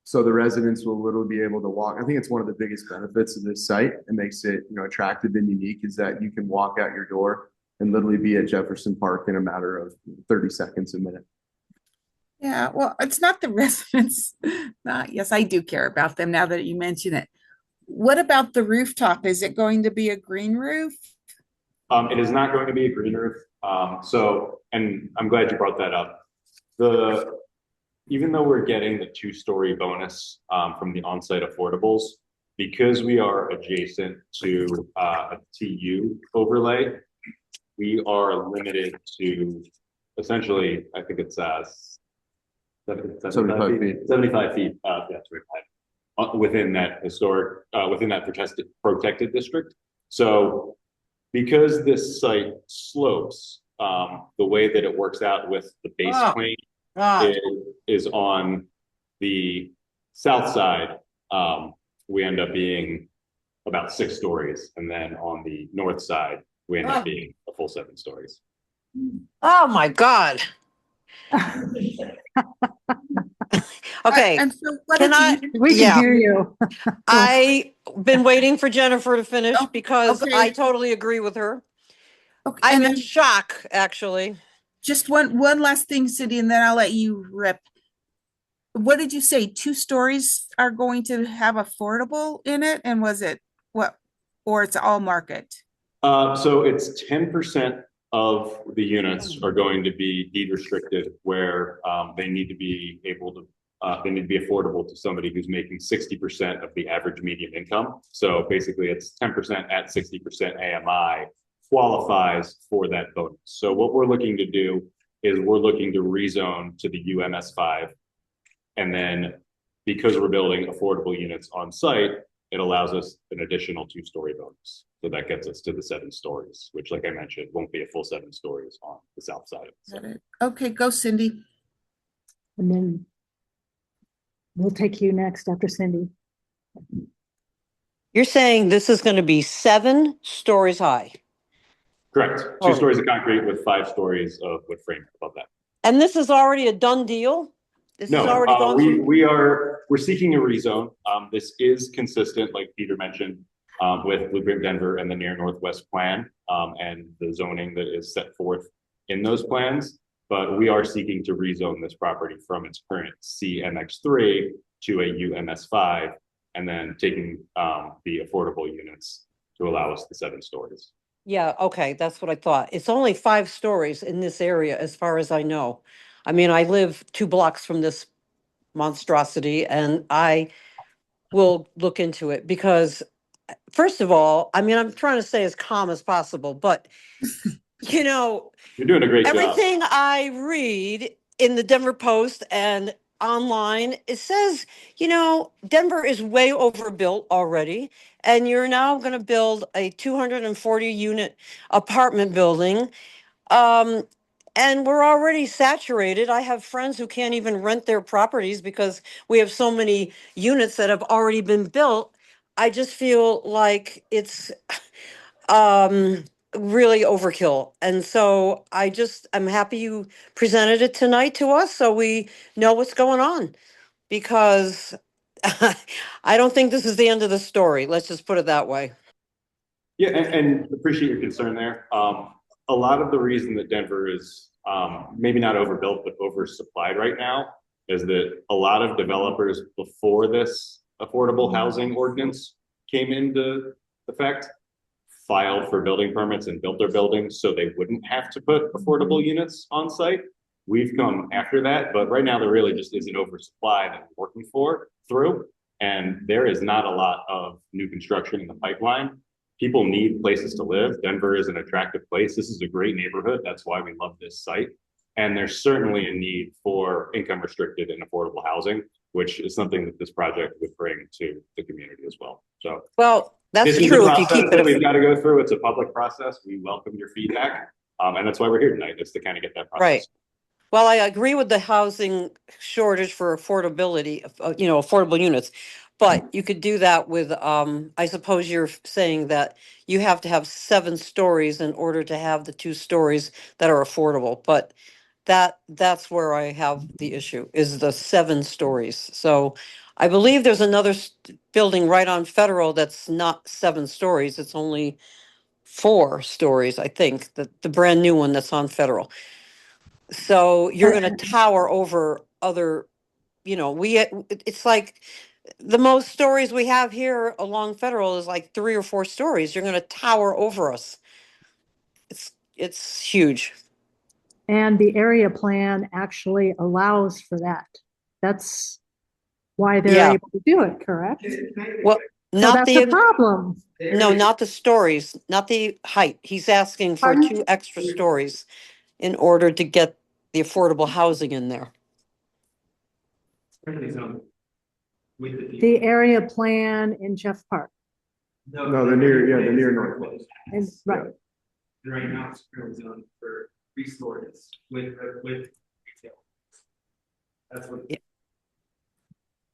So the residents will literally be able to walk. I think it's one of the biggest benefits of this site. It makes it, you know, attractive and unique is that you can walk out your door and literally be at Jefferson Park in a matter of 30 seconds, a minute. Yeah, well, it's not the residents. Yes, I do care about them now that you mention it. What about the rooftop? Is it going to be a green roof? It is not going to be a green roof. And I'm glad you brought that up. Even though we're getting the 2-story bonus from the on-site affordables, because we are adjacent to a TU overlay, we are limited to essentially, I think it's 75 feet. 75 feet. That's right. Within that historic, within that protected district. So because this site slopes, the way that it works out with the base plane is on the south side. We end up being about 6 stories. And then on the north side, we end up being a full 7 stories. Oh, my God. Okay, And so what can have I, you, We can yeah, hear you. I been waiting for Jennifer to finish Oh, because okay. I totally agree with her. okay, I'm and in then shock, actually. just one last thing, Cindy, and then I'll let you rip. What did you say? 2 stories are going to have affordable in it? And was it what, or it's all market? So it's 10% of the units are going to be deed restricted, where they need to be able to, they need to be affordable to somebody who's making 60% of the average median income. So basically it's 10% at 60% AMI qualifies for that bonus. So what we're looking to do is we're looking to rezone to the UMS5. And then because we're building affordable units on site, it allows us an additional 2-story bonus. So that gets us to the 7 stories, which, like I mentioned, won't be a full 7 stories on the south side of the Got site. it. Okay, go Cindy. And then we'll take you next after Cindy. You're saying this is going to be 7 stories high. Correct. 2 stories of concrete with 5 stories of wood frame above that. And this is already a done deal? This is already gone through? We're seeking a rezone. This is consistent, like Peter mentioned, with Blueprint Denver and the near northwest plan, and the zoning that is set forth in those plans. But we are seeking to rezone this property from its current CMX3 to a UMS5, and then taking the affordable units to allow us the 7 stories. Yeah, okay, that's what I thought. It's only 5 stories in this area, as far as I know. I mean, I live 2 blocks from this monstrosity, and I will look into it because, first of all, I mean, I'm trying to stay as calm as possible, but, you know, You're doing a great job. everything I read in the Denver Post and online, it says, you know, Denver is way overbuilt already, and you're now going to build a 240 unit apartment building. And we're already saturated. I have friends who can't even rent their properties because we have so many units that have already been built. I just feel like it's really overkill. And so I'm happy you presented it tonight to us so we know what's going on, because I don't think this is the end of the story. Let's just put it that way. Yeah, and appreciate your concern there. A lot of the reason that Denver is maybe not overbuilt, but oversupplied right now is that a lot of developers before this affordable housing ordinance came into effect filed for building permits and built their buildings so they wouldn't have to put affordable units on site. We've come after that, but right now there really just is an oversupply that we're working through, and there is not a lot of new construction in the pipeline. People need places to live. Denver is an attractive place. This is a great neighborhood. That's why we love this site. And there's certainly a need for income restricted and affordable housing, which is something that this project would bring to the community as well. So, well, that's this is true the if you process keep that it. we've got to go through. It's a public process. We welcome your feedback. And that's why we're here tonight, is to kind of get that process. Right. Well, I agree with the housing shortage for affordability, you know, affordable units. But you could do that with, I suppose you're saying that you have to have 7 stories in order to have the 2 stories that are affordable. But that's where I have the issue, is the 7 stories. So I believe there's another building right on Federal that's not 7 stories. It's only 4 stories, I think, the brand new one that's on Federal. So you're going to tower over other, you know, it's like the most stories we have here along Federal is like 3 or 4 stories. You're going to tower over us. It's huge. And the area plan actually allows for that. That's why they're Yeah. able to do it, correct? Well, So not that's the a problem. No, not the stories, not the height. He's asking for Pardon? 2 extra stories in order to get the affordable housing in there. The area plan in Jeff Park. No, the near northwest. And, right. And right now it's currently zoned for 3 stories with retail. That's what.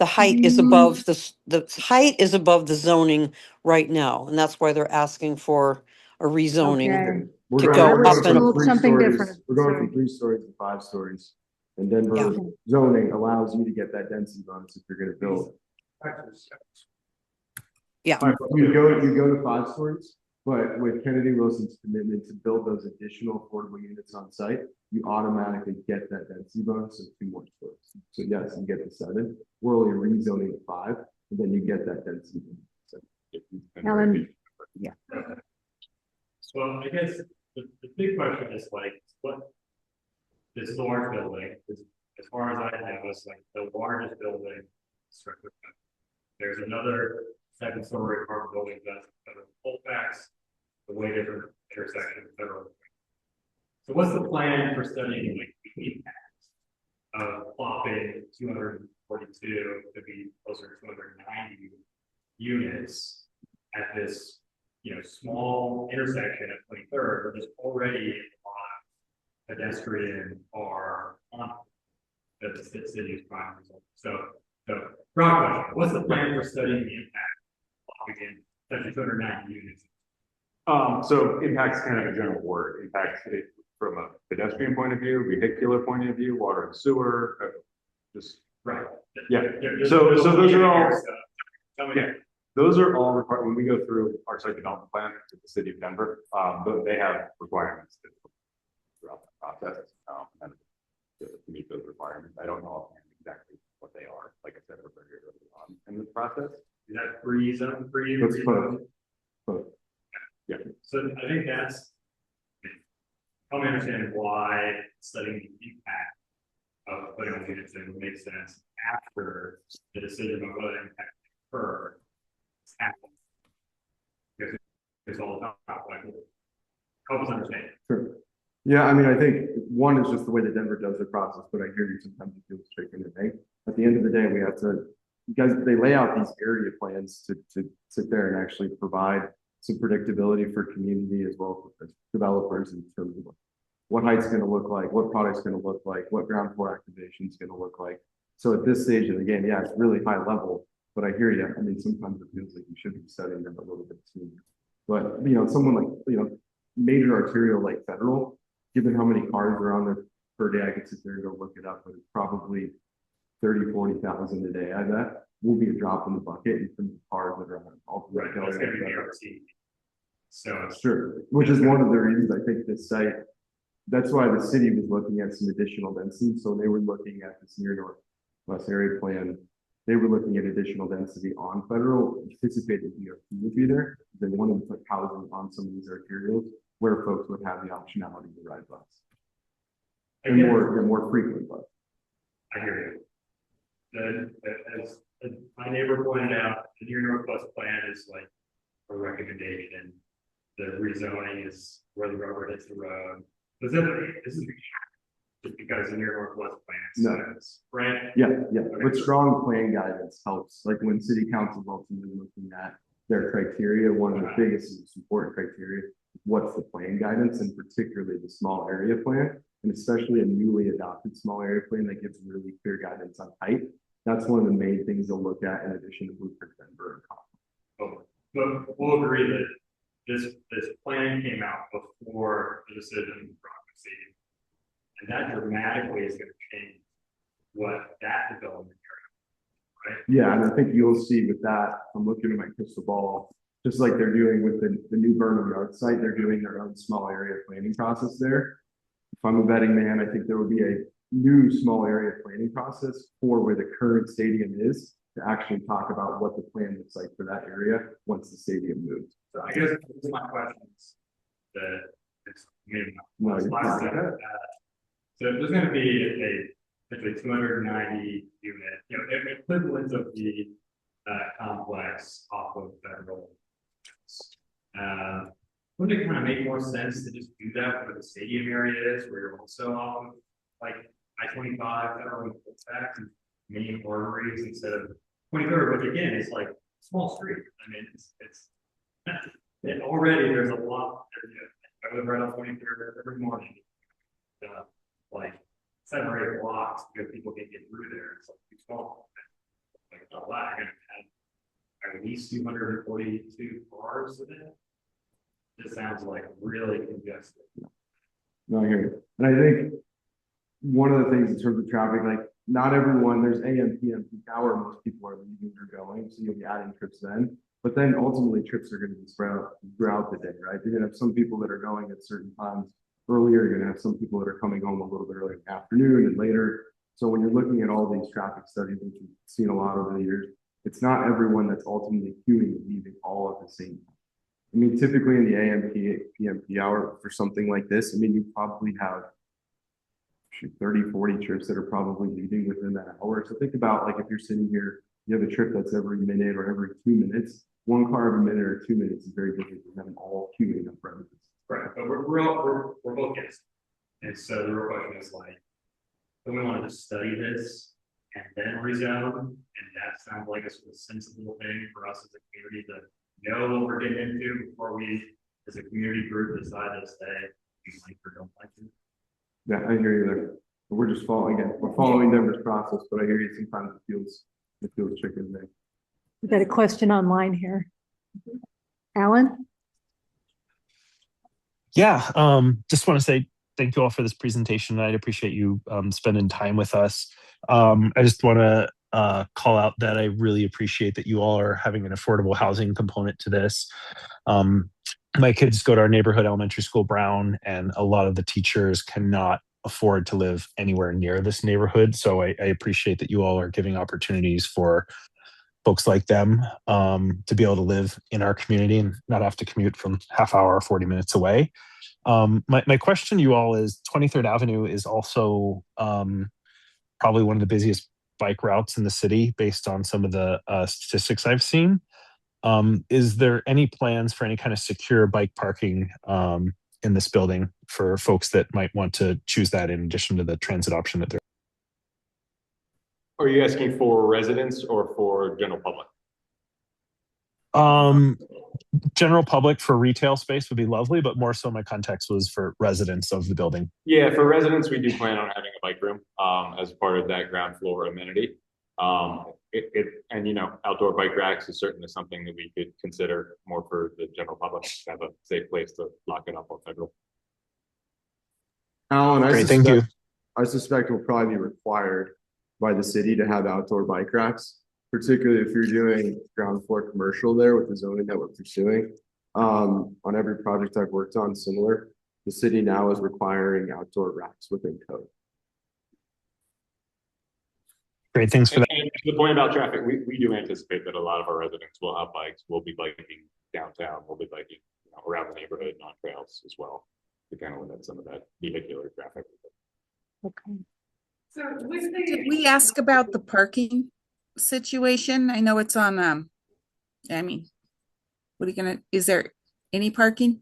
the height is above the height is above the zoning right now, and that's why they're asking for a rezoning. Okay. We're To going- go I we're was going from told 3 something stories- different. We're going Sorry. from 3 stories to 5 stories. And Denver Yeah. zoning allows you to get that density bonus if you're gonna build. Yeah. You go to 5 stories, but with Kennedy Wilson's commitment to build those additional affordable units on site, you automatically get that density bonus of 2 more stories. So yes, you get the 7. We're only rezoning to 5, and then you get that density bonus. Ellen, So I guess the big question is like, what this large building is, as far as I know, is like the largest building. There's another 7-story apartment building that's Federal Blvd, a way different intersection of Federal. So what's the plan for studying like the impact of plopping 242 to be closer to 290 units at this, small intersection at 23rd, where there's already a lot of pedestrian are on that the city is trying to resolve. So broad question, what's the plan for studying the impact of plopping in 290 units? So impact's kind of a general word. Impacts it from a pedestrian point of view, vehicular point of view, water and sewer, just right. Yeah. There's So those are all. Tell me. Yeah. Those are all required when we go through our site development plan with the city of Denver. They have requirements throughout the process and to meet those requirements. I don't know exactly what they are. Like I said, we're very early on in this process. Is that free zone for you? That's both. Yeah. So I think that's, help me understand why studying the impact of putting on units in would make sense after the decision about whether impact occurred happened. Because it's all about like, help us understand. Sure. Yeah, I mean, I think one is just the way that Denver does the process, but I hear you sometimes it feels chicken and egg. At the end of the day, we have to, because they lay out these area plans to sit there and actually provide some predictability for community as well as developers in terms of what height's going to look like, what product's going to look like, what ground floor activation is going to look like. So at this stage of the game, yeah, it's really high level, but I hear you. I mean, sometimes it feels like you should be studying them a little bit sooner. But, someone like, major arterial like Federal, given how many cars are on there per day, I could sit there and go look it up, but it's probably 30, 40,000 a day. I bet will be a drop in the bucket in terms of cars that are on all Right, that's going to be BRT. So sure, which is one of the reasons I think this site, that's why the city was looking at some additional density. So they were looking at this near northwest area plan. They were looking at additional density on Federal, anticipated BRT would be there. They wanted to put housing on some of these arterials where folks would have the optionality to ride bus. And more frequent bus. I hear you. As my neighbor pointed out, the near northwest plan is like a recommendation. The rezoning is where the rubber hits the road. This is just because the near northwest plan says, right? Yeah. But strong plan guidance helps. Like when city council ultimately looking at their criteria, one of the biggest and important criteria, what's the plan guidance, and particularly the small area plan, and especially a newly adopted small area plan that gives really clear guidance on height. That's one of the main things they'll look at in addition to Blueprint Denver and Coffee. But we'll agree that this plan came out before the decision from the city. And that dramatically is going to change what that development area, right? Yeah, and I think you'll see with that, I'm looking at my crystal ball, just like they're doing with the new Burnham Yard site, they're doing their own small area planning process there. If I'm a betting man, I think there will be a new small area planning process for where the current stadium is to actually talk about what the plan looks like for that area once the stadium moves. So I guess this is my questions that it's maybe No, you're fine. so there's going to be a 290 unit, equivalent of the complex off of Federal. Wouldn't it kind of make more sense to just do that where the stadium area is, where you're also off of like I-25 Federal and Colfax and main arteries instead of 23rd, which again is like small street. I mean, it's and already there's a lot. I live right on 23rd every morning. Like 7 or 8 blocks because people can get through there. It's like too small. like a lot, you're gonna have at least 242 cars in it. This sounds like really congested. No, I hear you. And I think one of the things in terms of traffic, like not everyone, there's AM, PM, peak hour, most people are leaving or going, so you'll be adding trips then. But then ultimately trips are going to be spread out throughout the day, right? You're going to have some people that are going at certain times earlier. You're going to have some people that are coming home a little bit early in the afternoon and later. So when you're looking at all these traffic studies, which we've seen a lot over the years, it's not everyone that's ultimately queuing and leaving all at the same time. I mean, typically in the AM, PM, P hour for something like this, I mean, you probably have 30, 40 trips that are probably leaving within that hour. So think about like if you're sitting here, you have a trip that's every minute or every 2 minutes. One car every minute or 2 minutes is very different than them all queuing up for everything. Right, but we're both guests. And so the real question is like, do we want to study this and then rezone? And that sounds like a sensible thing for us as a community to know what we're getting into before we, as a community group, decide to stay, we like or don't like it. Yeah, I hear you there. But we're just following again. We're following Denver's process, but I hear you sometimes it feels chicken there. We got a question online here. Alan? Yeah, just want to say thank you all for this presentation. I'd appreciate you spending time with us. I just want to call out that I really appreciate that you all are having an affordable housing component to this. My kids go to our neighborhood elementary school, Brown, and a lot of the teachers cannot afford to live anywhere near this neighborhood. So I appreciate that you all are giving opportunities for folks like them to be able to live in our community and not have to commute from half hour or 40 minutes away. My question to you all is 23rd Avenue is also probably one of the busiest bike routes in the city based on some of the statistics I've seen. Is there any plans for any kind of secure bike parking in this building for folks that might want to choose that in addition to the transit option that they're? Are you asking for residents or for general public? General public for retail space would be lovely, but more so my context was for residents of the building. Yeah, for residents, we do plan on having a bike room as part of that ground floor amenity. And you know, outdoor bike racks is certainly something that we could consider more for the general public to have a safe place to lock it up on Federal. Alan, Thank you. I suspect will probably be required by the city to have outdoor bike racks, particularly if you're doing ground floor commercial there with the zoning that we're pursuing. On every project I've worked on similar, the city now is requiring outdoor racks within code. Great, thanks for that. And to the point about traffic, we do anticipate that a lot of our residents will have bikes. We'll be biking downtown. We'll be biking around the neighborhood and on trails as well to kind of limit some of that vehicular traffic. Okay. So did we ask about the parking situation? I know it's on, I mean, what are you gonna, is there any parking?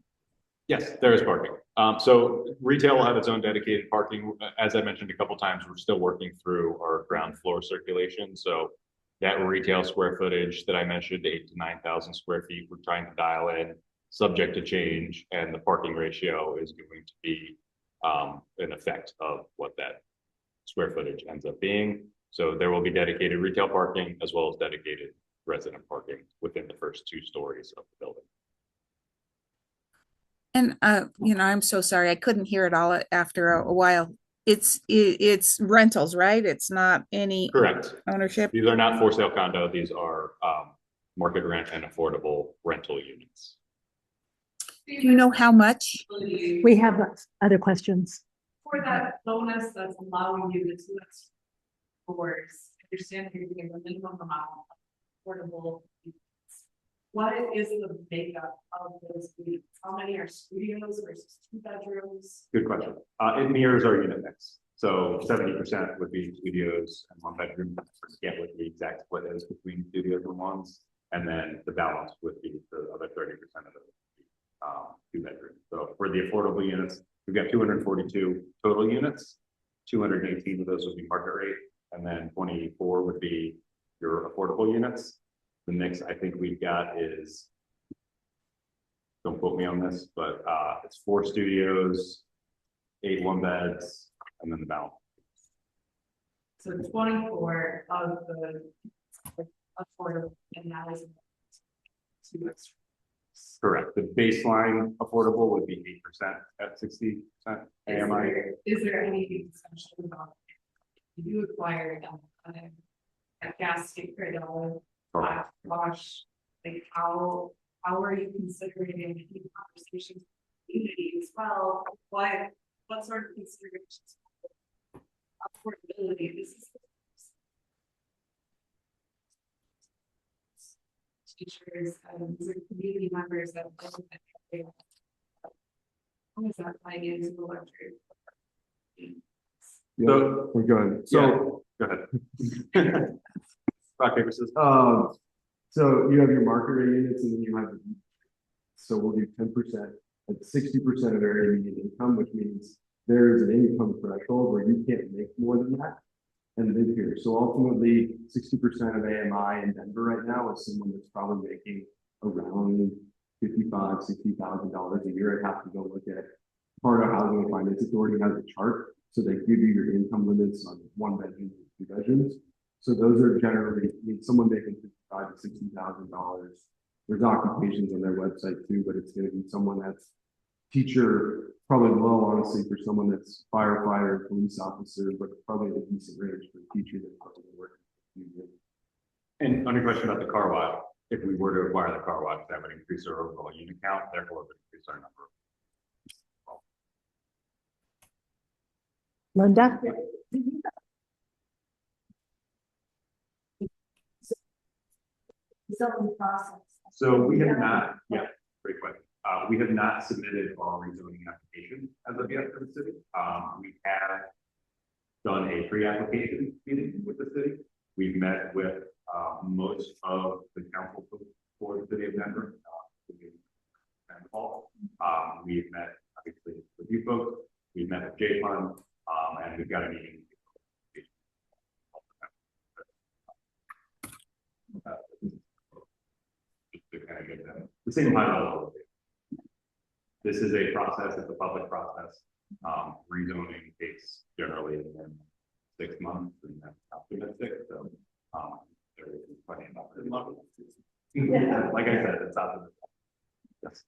Yes, there is parking. So retail will have its own dedicated parking. As I mentioned a couple times, we're still working through our ground floor circulation. So that retail square footage that I mentioned, 8,000 to 9,000 square feet, we're trying to dial in, subject to change, and the parking ratio is going to be an effect of what that square footage ends up being. So there will be dedicated retail parking as well as dedicated resident parking within the first 2 stories of the building. And, you know, I'm so sorry, I couldn't hear it all after a while. It's rentals, right? It's not any Correct. ownership. These are not for sale condo. These are market rent and affordable rental units. Do you know how much? We have other questions. For that bonus that's allowing you to select stores, understand you're giving a minimum amount of affordable units. What is the makeup of those units? How many are studios versus 2 bedrooms? Good question. It mirrors our unit mix. So 70% would be studios and 1 bedroom. I forget what the exact split is between studios and ones. And then the balance would be the other 30% of it, 2 bedrooms. So for the affordable units, we've got 242 total units. 218 of those would be market rate. And then 24 would be your affordable units. The mix I think we've got is, don't quote me on this, but it's 4 studios, 8 1-beds, and then the balance. So 24 of the affordable, and that is too extreme. Correct. The baseline affordable would be 8% at 60% AMI. Is there any discussion about if you acquired a gas station or a wash, like how are you considering any conversations with the community as well? What sort of considerations for affordability? This is teachers and community members that how is that playing into the luxury? So We're good. so go ahead. Rock, paper, scissors. So you have your market rate units and then you have, so we'll do 10% at 60% of area median income, which means there is an income threshold where you can't make more than that and live here. So ultimately 60% of AMI in Denver right now is someone that's probably making around $55,000-$60,000 a year. I'd have to go look at Florida Housing and Finance Authority has a chart. So they give you your income limits on 1 bedroom, 2 bedrooms. So those are generally, I mean, someone making $55,000 to $60,000. There's occupations on their website too, but it's going to be someone that's teacher, probably low, honestly, for someone that's firefighter, police officer, but probably a decent range for a teacher that's probably working. And on your question about the car wash, if we were to acquire the car wash, that would increase our overall unit count, therefore it would increase our number. Linda? Zoning process. So we have not, yeah, great question. We have not submitted our rezoning application as of yet for the city. We have done a pre-application meeting with the city. We've met with most of the council for the city of Denver. We've met obviously with you folks. We've met with J-Fund, and we've got a meeting. To kind of get them the same high level. This is a process, it's a public process. Rezoning takes generally 6 months, and that's optimistic. So there is plenty of opportunity. Yeah, like I said, it's optimistic. Yes.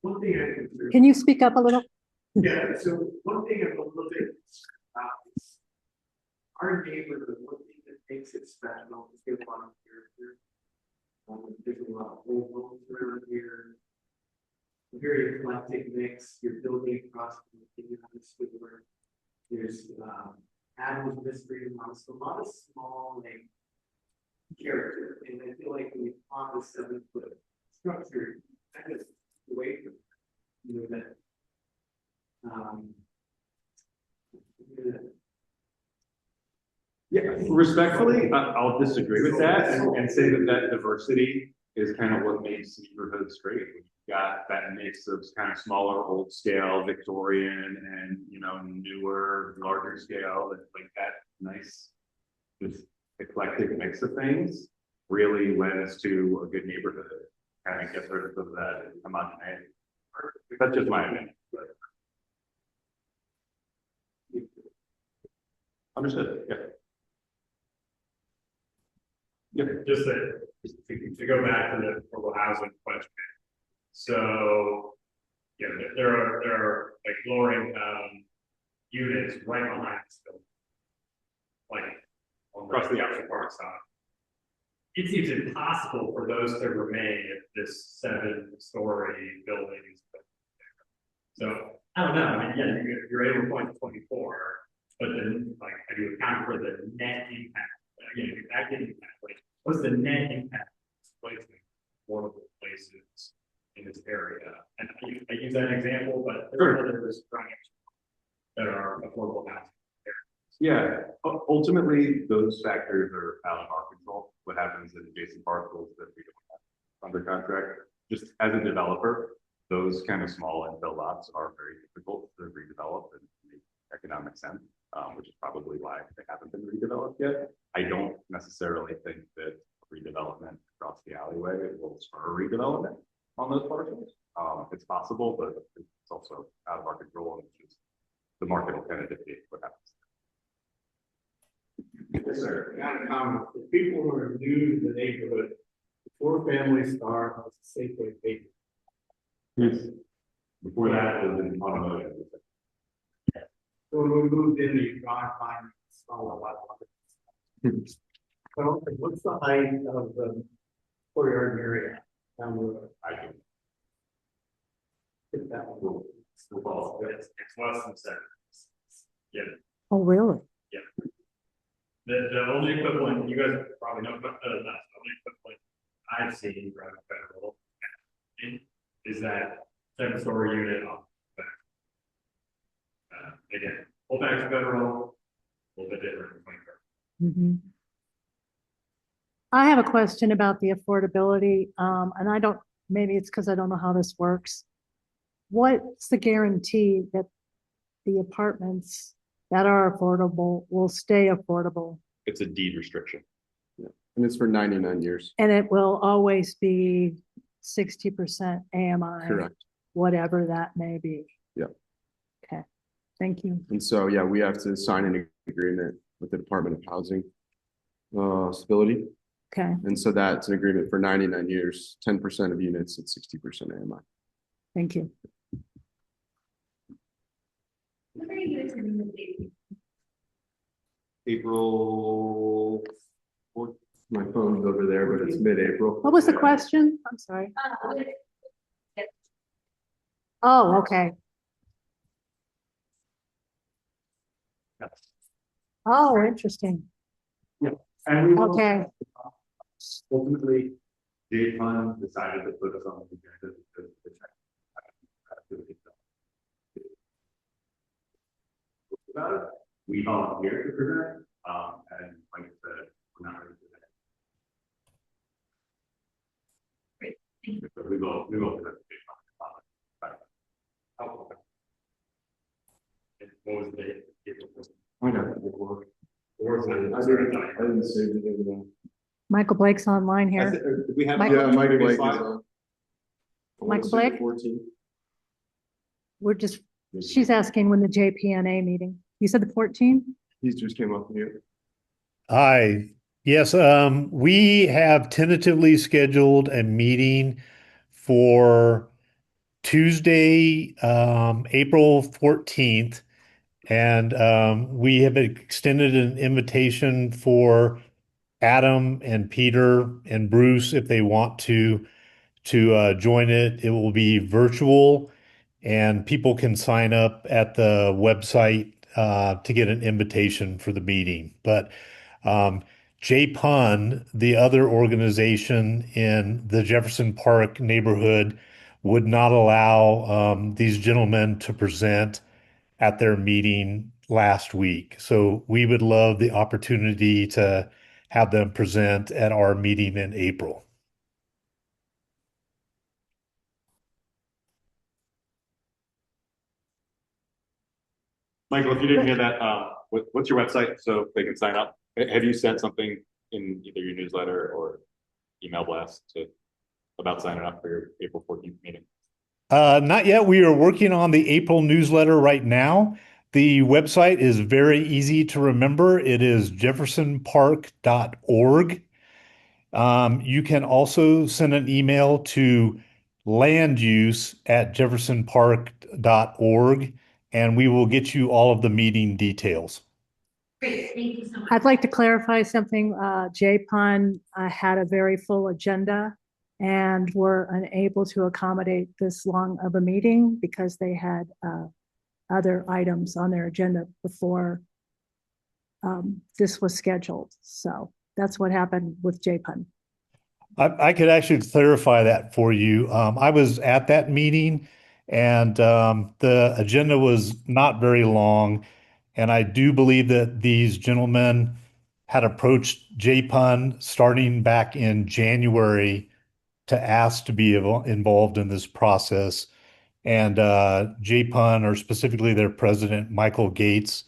One thing I consider. Can you speak up a little? Yeah, so one thing I'm a little bit is our neighborhood, one thing that makes it special is we have a lot of character. There's a lot of old homes around here. A very eclectic mix. You're building across from the Sewer. There's Adams Mystery House, a lot of small like character. And I feel like when we on the 7-foot structure, that is away from that. Yeah, respectfully, I'll disagree with that and say that diversity is kind of what makes neighborhoods great. You've got that mix of kind of smaller, old scale, Victorian, and newer, larger scale. It's like that nice, this eclectic mix of things really lends to a good neighborhood. Kind of gets rid of that homogeneity. That's just my opinion. But. Understood. Yeah. Yeah, just to go back to the affordable housing question. So, yeah, there are like lower income units right behind this building, like across the opposite park side. It seems impossible for those to remain if this 7-story building is built there. So I don't know. I mean, yeah, you're able to point to 24, but then like, how do you account for the net impact? That didn't impact. Like, what's the net impact of placing affordable places in this area? And I use that example, but there are other projects that are affordable housing. Yeah, ultimately, those factors are out of our control. What happens in adjacent parcels that we don't have under contract? Just as a developer, those kind of small infill lots are very difficult to redevelop and make economic sense, which is probably why they haven't been redeveloped yet. I don't necessarily think that redevelopment across the alleyway will spur redevelopment on those parcels. It's possible, but it's also out of our control, and it's just the market will kind of dictate what happens. Yes, sir. Got a comment. For people who are new to the neighborhood, the 4-family star has a Safeway paper. Yes. Before that, it was in automotive. So when we moved in, you drive by and saw a lot of it. So what's the height of the courtyard area down the road? I can. If that one. It's less than 7. Yeah, Oh, really? the only equivalent, you guys probably know about the only equivalent I've seen from Federal is that 7-story unit on the back. Again, full back Federal, a little bit different from 20. I have a question about the affordability, and I don't, maybe it's because I don't know how this works. What's the guarantee that the apartments that are affordable will stay affordable? It's a deed restriction. And it's for 99 years. And it will always be 60% AMI? Correct. Whatever that may be. Yep. Okay, thank you. And so, yeah, we have to sign an agreement with the Department of Housing Stability. Okay, And so that's an agreement for 99 years, 10% of units at 60% AMI. thank you. What are you attending the date? April 4th. My phone's over there, but it's mid-April. What was the question? I'm sorry. Oh, okay. Oh, interesting. And we Okay. ultimately, Jay Fund decided to put us on the agenda because the check. About it, we volunteered to present, and like I said, we're not ready to present. Great, thank you. So we will present the Jay Fund. Oh, okay. And what was the date? I got it. I didn't say anything. Michael Blake's online here. Did we have? Michael- Yeah, Mike Previous Blake is slide? on. Michael Blake? 14. We're just, she's asking when the JPNA meeting. You said the 14th? He just came up here. Hi. Yes, we have tentatively scheduled a meeting for Tuesday, April 14th. And we have extended an invitation for Adam and Peter and Bruce if they want to join it. It will be virtual and people can sign up at the website to get an invitation for the meeting. But JPUN, the other organization in the Jefferson Park neighborhood, would not allow these gentlemen to present at their meeting last week. So we would love the opportunity to have them present at our meeting in April. Michael, if you didn't hear that, what's your website so they can sign up? Have you sent something in either your newsletter or email blast about signing up for your April 14th meeting? Not yet. We are working on the April newsletter right now. The website is very easy to remember. It is jeffersonpark.org. You can also send an email to landuse@jeffersonpark.org, and we will get you all of the meeting details. Great, thank you so much. I'd like to clarify something. JPUN had a very full agenda and were unable to accommodate this long of a meeting because they had other items on their agenda before this was scheduled. So that's what happened with JPUN. I could actually clarify that for you. I was at that meeting and the agenda was not very long. And I do believe that these gentlemen had approached JPUN starting back in January to ask to be involved in this process. And JPUN, or specifically their president, Michael Gates,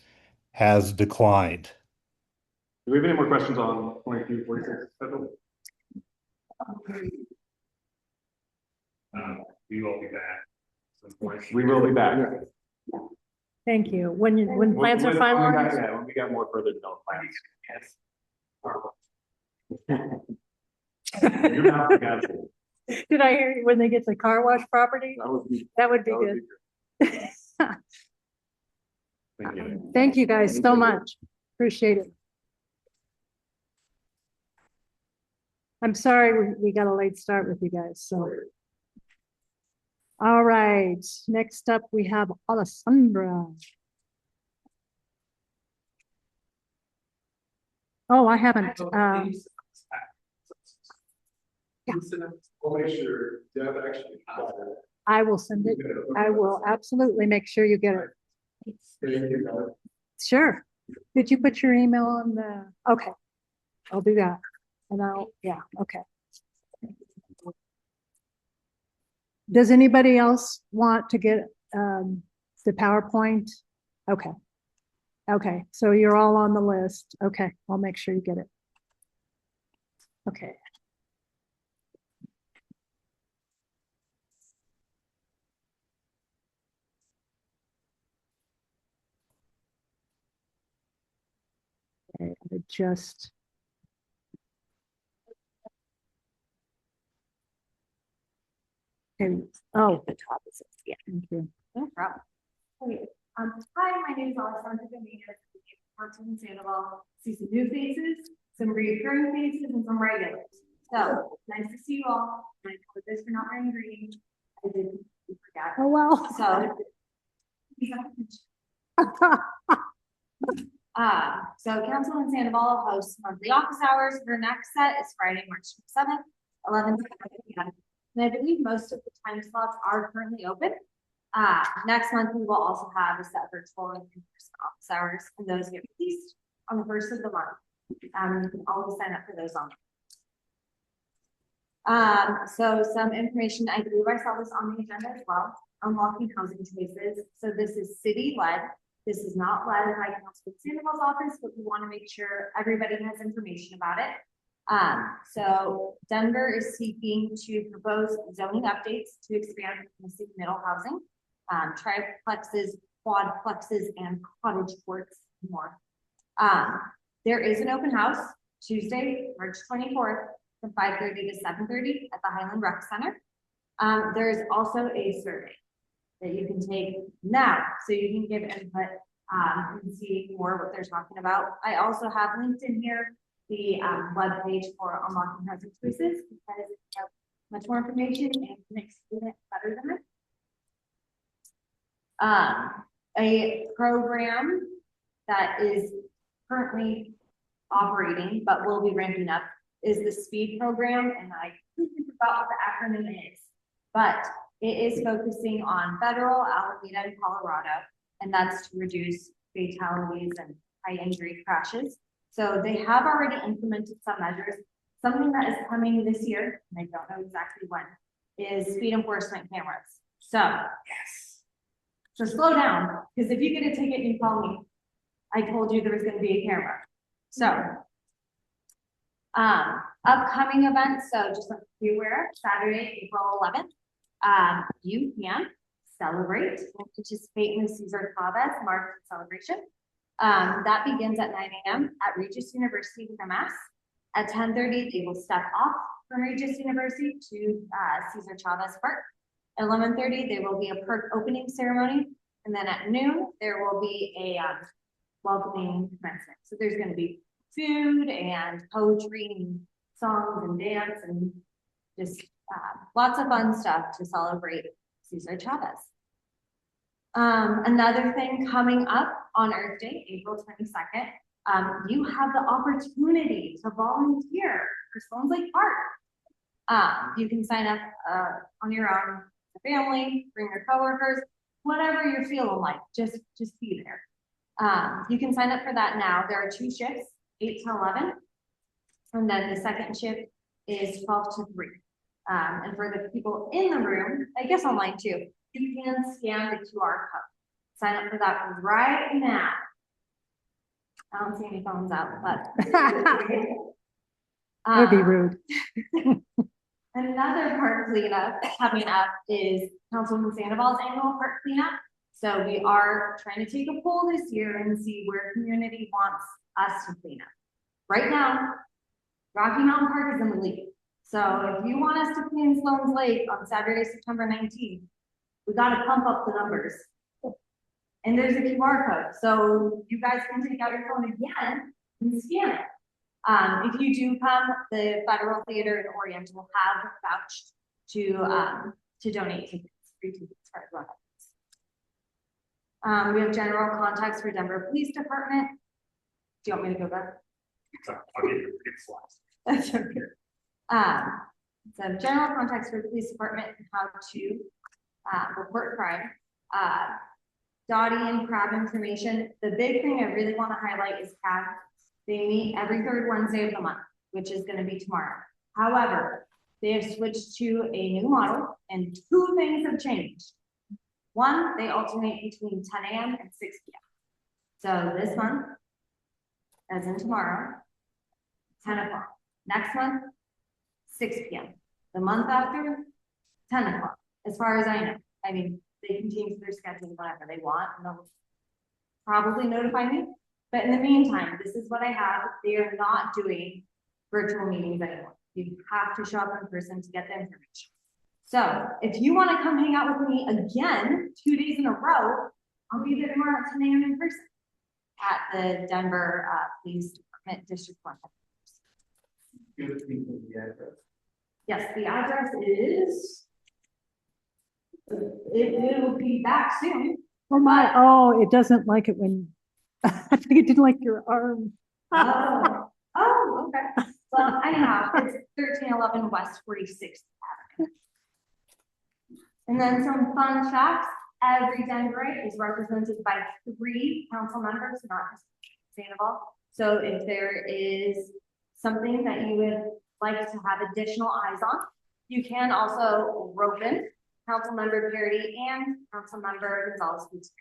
has declined. Do we have any more questions on 2246 Federal? We will be back. We will be back. Thank you. When plans are finalized? When we got more further developed plans. Yes. You're not the guy. Did I hear you when they get the car wash property? That would be good. Thank you. Thank you guys so much. Appreciate it. I'm sorry we got a late start with you guys, so. All right, next up we have Alessandra. Oh, I haven't, yeah. We'll make sure Deb actually got it. I will send it. I will absolutely make sure you get it. Thank you, guys. Sure. Did you put your email on the, okay, I'll do that. And yeah, okay. Does anybody else want to get the PowerPoint? Okay. Okay, so you're all on the list. Okay, I'll make sure you get it. Okay. Okay, just. Okay. Oh, the top is it. Yeah, thank you. No problem. Okay. Hi, my name is Alessandra Dominguez. Councilman Sandoval. See some new faces, some recurring faces, and some regulars. So nice to see you all. I apologize for not wearing green. I didn't forget. Oh well. So Councilman Sandoval hosts monthly office hours. Her next set is Friday, March 7th, 11 p.m. And I believe most of the time slots are currently open. Next month, we will also have a set virtual and in-person office hours, and those get released on the 1st of the month. You can always sign up for those online. So some information, I believe I saw this on the agenda as well, unlocking housing choices. So this is city-led. This is not led by Councilman Sandoval's office, but we want to make sure everybody has information about it. So Denver is seeking to propose zoning updates to expand missing middle housing, triplexes, quadplexes, and cottage courts and more. There is an open house Tuesday, March 24th from 5:30 to 7:30 at the Highland Rec Center. There is also a survey that you can take now, so you can give input and see more what they're talking about. I also have linked in here the web page for unlocking housing choices because it has much more information and can explain it better than it. A program that is currently operating but will be ramping up is the SPEED program, and I completely forgot what the acronym is, but it is focusing on federal, Alameda, and Colorado, and that's to reduce fatalities and high injury crashes. So they have already implemented some measures. Something that is coming this year, and I don't know exactly when, is speed enforcement cameras. So, yes. So slow down, because if you get a ticket and you call me, I told you there was going to be a camera. So, upcoming events. So just like be aware, Saturday, April 11th, you can celebrate and participate in the Cesar Chavez March celebration. That begins at 9 a.m. at Regis University with a mass. At 10:30, they will step off from Regis University to Cesar Chavez Park. At 11:30, there will be a park opening ceremony. And then at noon, there will be a welcoming commencement. So there's going to be food and poetry and songs and dance and just lots of fun stuff to celebrate Cesar Chavez. Another thing coming up on Earth Day, April 22nd, you have the opportunity to volunteer for Sloan's Lake Park. You can sign up on your own, your family, bring your coworkers, whatever you're feeling like, just be there. You can sign up for that now. There are 2 shifts, 8 to 11, and then the second shift is 12 to 3. And for the people in the room, I guess online too, you can scan the QR code. Sign up for that right now. I don't see any phones out, but That'd be rude. Another park cleanup coming up is Councilman Sandoval's annual park cleanup. So we are trying to take a poll this year and see where community wants us to clean up. right now, Rocky Mountain Park is in the lead. So if you want us to clean Sloan's Lake on Saturday, September 19th, we gotta pump up the numbers. And there's a QR code, so you guys can take out your phone again and scan it. If you do come, the Federal Theater in Orient will have vouched to donate tickets, free tickets for everyone. We have general contacts for Denver Police Department. Do you want me to go back? I'll give you a slice. That's okay. So general contacts for the police department and how to report crime. Dottie and CRAB information. The big thing I really want to highlight is CRAB. They meet every third Wednesday of the month, which is going to be tomorrow. However, they have switched to a new model and two things have changed. One, they alternate between 10 a.m. and 6 p.m. So this month, as in tomorrow, 10 o'clock. Next month, 6 p.m. The month after, 10 o'clock, as far as I know. I mean, they can change their schedule whenever they want, and they'll probably notify me. But in the meantime, this is what I have. They are not doing virtual meetings anymore. You have to show up in person to get the information. So if you want to come hang out with me again, 2 days in a row, I'll be there tomorrow at 10 a.m. in person at the Denver Police Department District 1. Give people the address. Yes, the address is, it will be back soon. Oh, it doesn't like it when, I think it didn't like your arm. Oh, okay. Well, anyhow, it's 1311 West 46th Avenue. And then some fun facts. Every Denverite is represented by 3 council members, not just Sandoval. So if there is something that you would like to have additional eyes on, you can also rope in Council Member Parity and Council Member Gonzalez.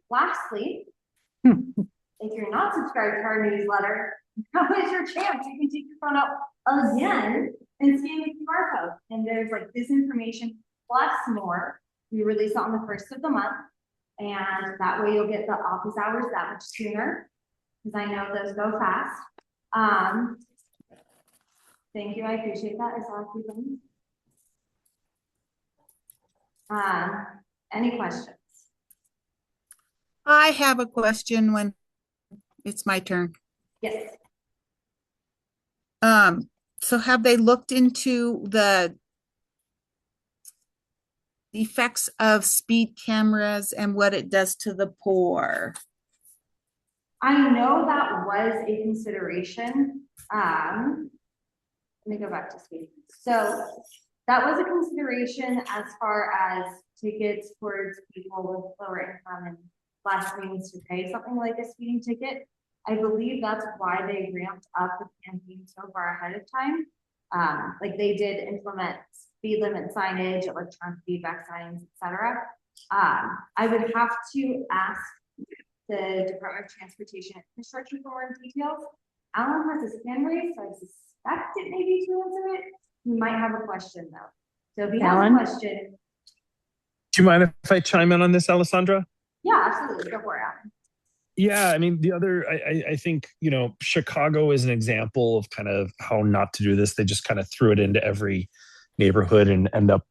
Lastly, if you're not subscribed to our newsletter, now is your chance. You can take your phone out again and scan the QR code. And there's like this information plus more. We release it on the 1st of the month. And that way you'll get the office hours that much sooner, because I know those go fast. Thank you, I appreciate that. I saw a few things. Any questions? I have a question when it's my turn. Yes. So have they looked into the effects of speed cameras and what it does to the poor? I know that was a consideration. Let me go back to speed. So that was a consideration as far as tickets towards people with lower income and less means to pay something like a speeding ticket. I believe that's why they ramped up the campaign so far ahead of time. Like they did implement speed limit signage, electronic feedback signs, etc. I would have to ask the Department of Transportation and Infrastructure for more details. Alan has his hand raised, so I suspect it may be to answer it. He might have a question though. So if he has a question. Do you mind if I chime in on this, Alessandra? Yeah, absolutely. Go for it, Alan. Yeah, I mean, the other, I think, you know, Chicago is an example of kind of how not to do this. They just kind of threw it into every neighborhood and end up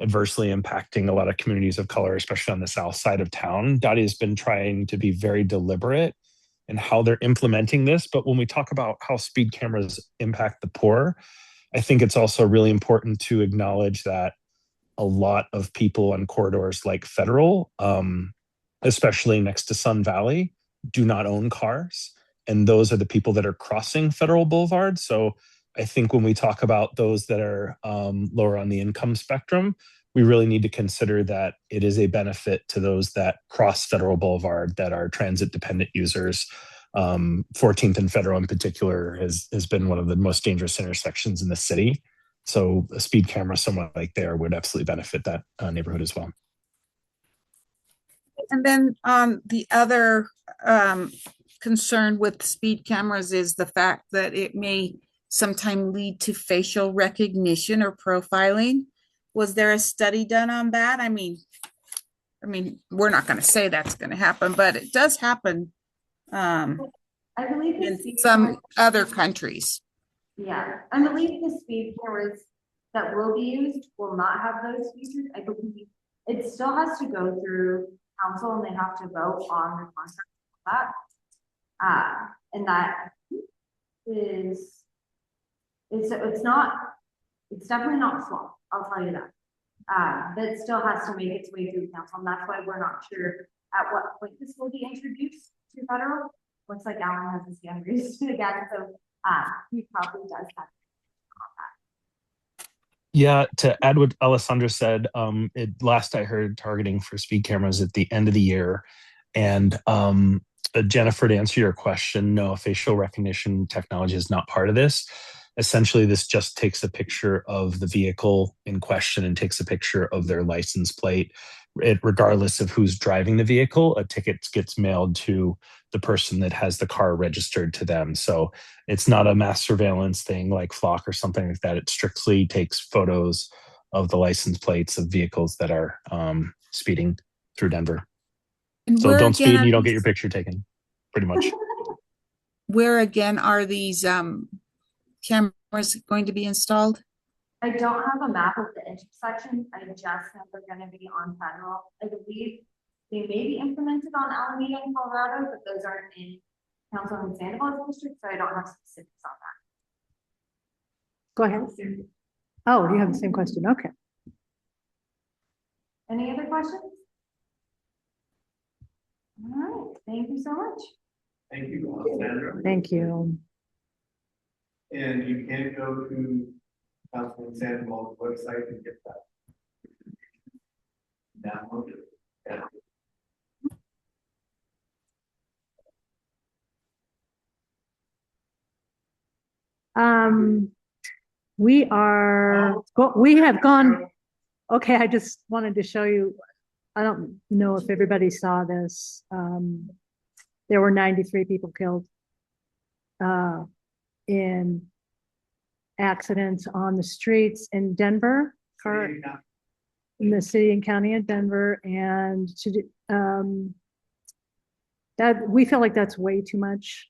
adversely impacting a lot of communities of color, especially on the south side of town. Dottie has been trying to be very deliberate in how they're implementing this. But when we talk about how speed cameras impact the poor, I think it's also really important to acknowledge that a lot of people on corridors like Federal, especially next to Sun Valley, do not own cars. And those are the people that are crossing Federal Boulevard. So I think when we talk about those that are lower on the income spectrum, we really need to consider that it is a benefit to those that cross Federal Boulevard that are transit dependent users. 14th and Federal in particular has been one of the most dangerous intersections in the city. So a speed camera somewhere like there would absolutely benefit that neighborhood as well. And then the other concern with speed cameras is the fact that it may sometimes lead to facial recognition or profiling. Was there a study done on that? I mean, I mean, we're not going to say that's going to happen, but it does happen I believe the in speed some cameras- other countries. Yeah, I believe the speed cameras that will be used will not have those features. I believe it still has to go through council and they have to vote on the contract for that. And that is, it's definitely not small, I'll tell you that. But it still has to make its way through council, and that's why we're not sure at what point this will be introduced to federal. Looks like Alan has his hand raised again, so he probably does have. Yeah, to add what Alessandra said, last I heard targeting for speed cameras at the end of the year. And Jennifer, to answer your question, no, facial recognition technology is not part of this. Essentially, this just takes a picture of the vehicle in question and takes a picture of their license plate. Regardless of who's driving the vehicle, a ticket gets mailed to the person that has the car registered to them. So it's not a mass surveillance thing like Flock or something like that. It strictly takes photos of the license plates of vehicles that are speeding through Denver. And So where don't speed again and you are don't get your these- picture taken, pretty much. Where again are these cameras going to be installed? I don't have a map of the intersection. I just know they're gonna be on federal. I believe they may be implemented on Alameda in Colorado, but those aren't in Councilman Sandoval's district, so I don't have specifics on that. Go ahead. Oh, you have the same question. Okay. Any other questions? All right, thank you so much. Thank you, Alessandra. Thank you. And you can go to Councilman Sandoval's website and get that. Download it. Yeah. We have gone, okay, I just wanted to show you, I don't know if everybody saw this. There were 93 people killed in accidents on the streets in Denver, in the city and county of Denver, and that we feel like that's way too much.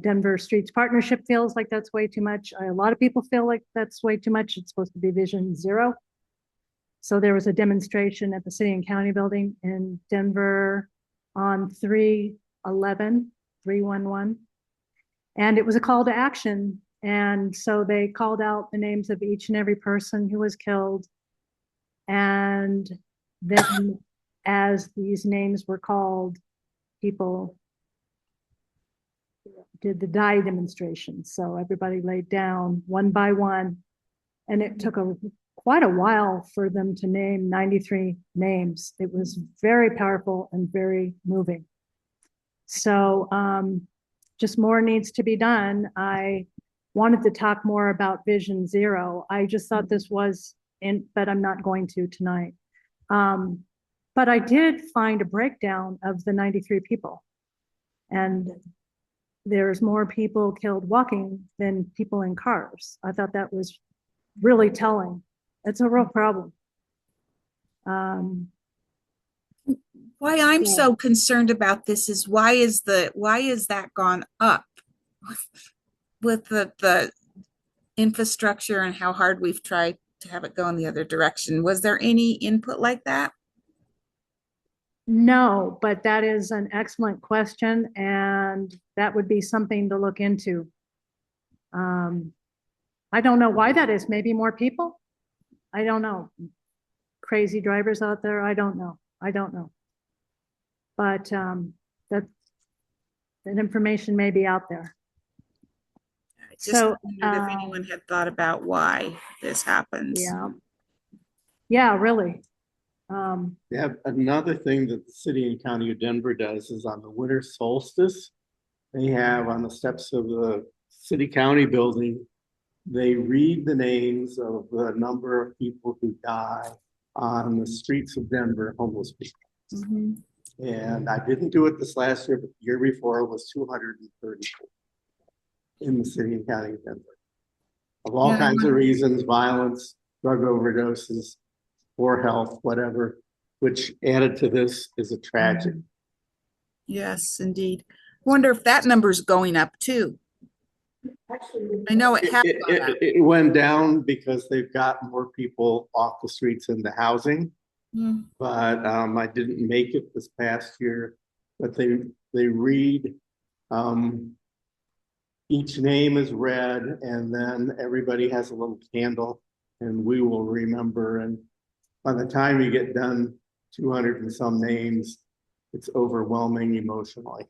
Denver Streets Partnership feels like that's way too much. A lot of people feel like that's way too much. It's supposed to be Vision Zero. So there was a demonstration at the city and county building in Denver on 3/11, and it was a call to action. And so they called out the names of each and every person who was killed. And then as these names were called, people did the die demonstration. So everybody laid down one by one. And it took quite a while for them to name 93 names. It was very powerful and very moving. So just more needs to be done. I wanted to talk more about Vision Zero. I just thought this was but I'm not going to tonight. But I did find a breakdown of the 93 people. And there's more people killed walking than people in cars. I thought that was really telling. It's a real problem. Why I'm so concerned about this is why is that gone up with the infrastructure and how hard we've tried to have it go in the other direction? Was there any input like that? No, but that is an excellent question, and that would be something to look into. I don't know why that is. Maybe more people. I don't know. Crazy drivers out there. I don't know. But that information may be out there. I just wondered if anyone had thought about why this happens. Yeah, really. Yeah, another thing that the city and county of Denver does is on the winter solstice, they have on the steps of the city county building, they read the names of the number of people who die on the streets of Denver, homeless people. Mm-hmm. And I didn't do it this last year, but the year before it was 234 in the city and county of Denver. Of all kinds of reasons, violence, drug overdoses, poor health, whatever. which added to this is a tragedy. Yes, indeed. Wonder if that number's going up too. I know it has gone up. It went down because they've got more people off the streets into housing. Hmm. But I didn't make it this past year. But they read, each name is read, and then everybody has a little candle, and we will remember. And by the time you get done, 200 and some names, it's overwhelming emotionally.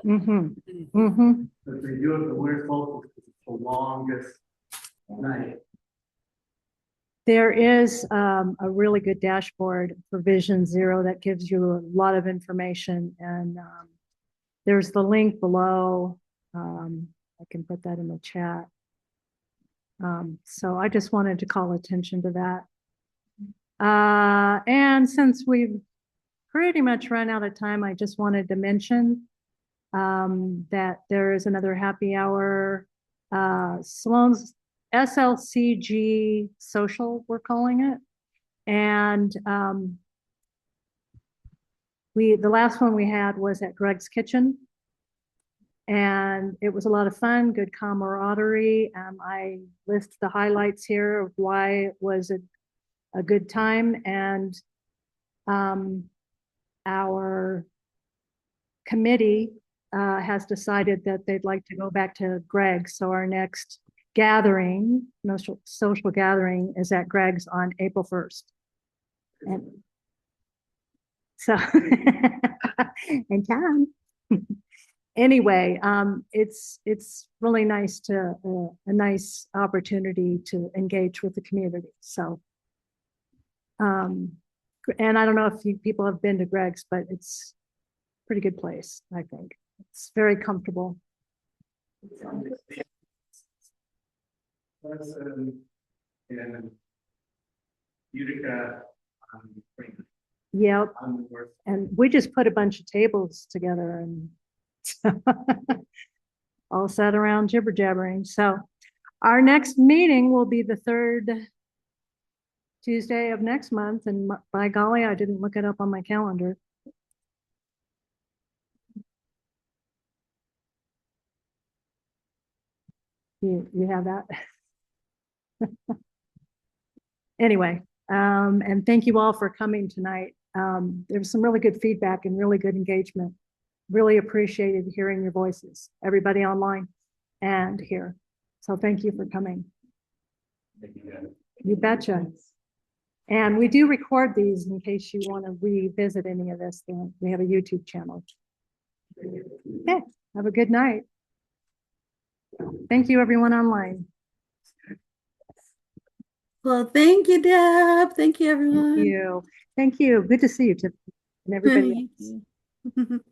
Mm-hmm. Mm-hmm. But they do have the winter solstice, because it's the longest night. There is a really good dashboard for Vision Zero that gives you a lot of information, and there's the link below. I can put that in the chat. So I just wanted to call attention to that. And since we've pretty much run out of time, I just wanted to mention that there is another happy hour. Sloan's SLCG social, we're calling it. And the last one we had was at Greg's Kitchen. And it was a lot of fun, good camaraderie. I list the highlights here of why it was a good time. And our committee has decided that they'd like to go back to Greg's. So our next gathering, social gathering, is at Greg's on April 1st. And so, and John. Anyway, it's really nice to a nice opportunity to engage with the community. So, and I don't know if you people have been to Greg's, but it's a pretty good place. I think it's very comfortable. And Utica. Yep. And we just put a bunch of tables together and all sat around jibber jabbering. So our next meeting will be the 3rd Tuesday of next month. And by golly, I didn't look it up on my calendar. You have that? Anyway, and thank you all for coming tonight. There was some really good feedback and really good engagement. Really appreciated hearing your voices, everybody online and here. So thank you for coming. You betcha. And we do record these in case you want to revisit any of this. We have a YouTube channel. Okay, have a good night. Thank you, everyone online. Well, thank you, Deb. Thank you, everyone. Thank you. Thank you. Good to see you, Tiffany, and everybody else. Thank you.